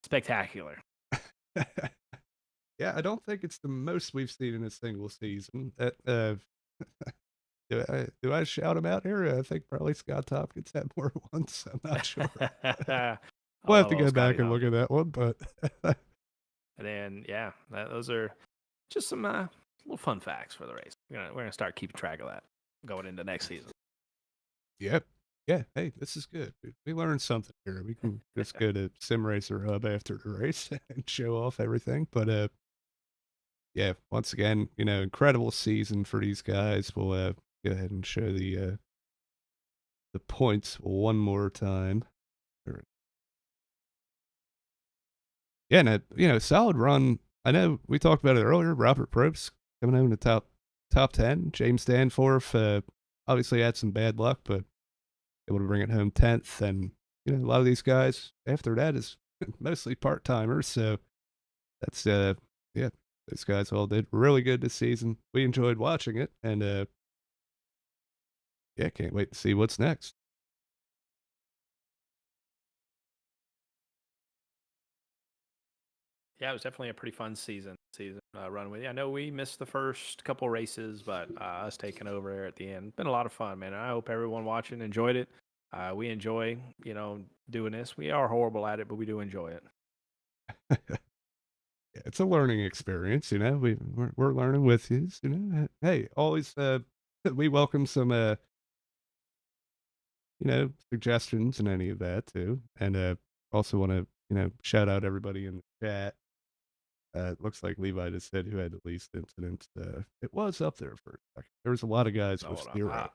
spectacular. Yeah, I don't think it's the most we've seen in a single season. Do I shout him out here? I think probably Scott Tompkins had more once. I'm not sure. We'll have to go back and look at that one. But and then, yeah, those are just some little fun facts for the race. We're gonna start keeping track of that going into next season. Yep. Yeah. Hey, this is good. We learned something here. We can just go to Sim Racer Hub after the race and show off everything. But yeah, once again, you know, incredible season for these guys. We'll go ahead and show the the points one more time. Yeah, and solid run. I know we talked about it earlier. Robert Probst coming home in the top 10. James Danforth obviously had some bad luck, but able to bring it home 10th. And a lot of these guys after that is mostly part timers. So that's yeah, those guys all did really good this season. We enjoyed watching it, and yeah, can't wait to see what's next. Yeah, it was definitely a pretty fun season run with you. I know we missed the first couple races, but us taking over there at the end, been a lot of fun, man. I hope everyone watching enjoyed it. We enjoy, doing this. We are horrible at it, but we do enjoy it. Yeah, it's a learning experience, we're learning with you, hey, always we welcome some suggestions and any of that too. And also want to shout out everybody in the chat. It looks like Levi just said who had the least incidents. It was up there for a second. There was a lot of guys with Hold on. 0,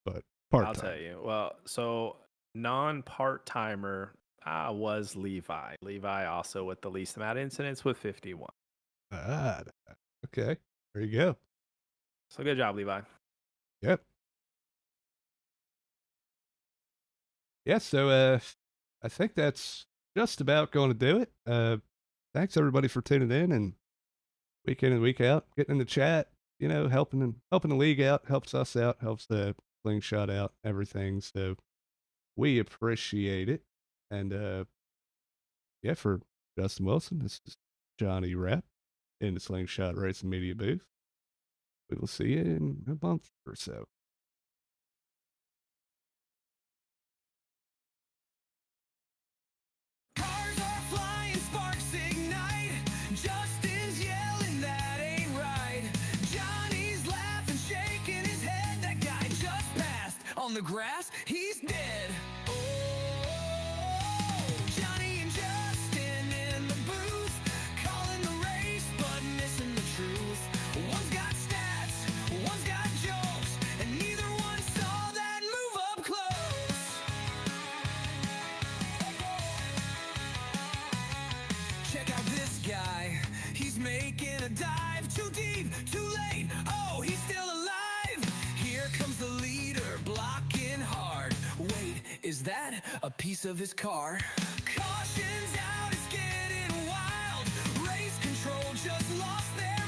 but I'll part-time. tell you. Well, so non-part timer was Levi. Levi also with the least amount of incidents with 51. Okay, there you go. So good job, Levi. Yep. Yeah, so I think that's just about going to do it. Thanks everybody for tuning in and week in and week out, getting in the chat, helping the league out, helps us out, helps the Slingshot out, everything. So we appreciate it. And yeah, for Justin Wilson, this is Johnny Rapp in the Slingshot Racing Media booth. We will see you in a month or so. Cars are flying, sparks ignite. Justin's yelling, that ain't right. Johnny's laughing, shaking his head. That guy just passed on the grass. He's dead. Oh, Johnny and Justin in the booth, calling the race but missing the truth. One's got stats, one's got jokes, and neither one saw that move up close. Check out this guy, he's making a dive. Too deep, too late, oh, he's still alive. Here comes the leader, blocking hard. Wait, is that a piece of his car? Caution's out, it's getting wild. Race control just lost their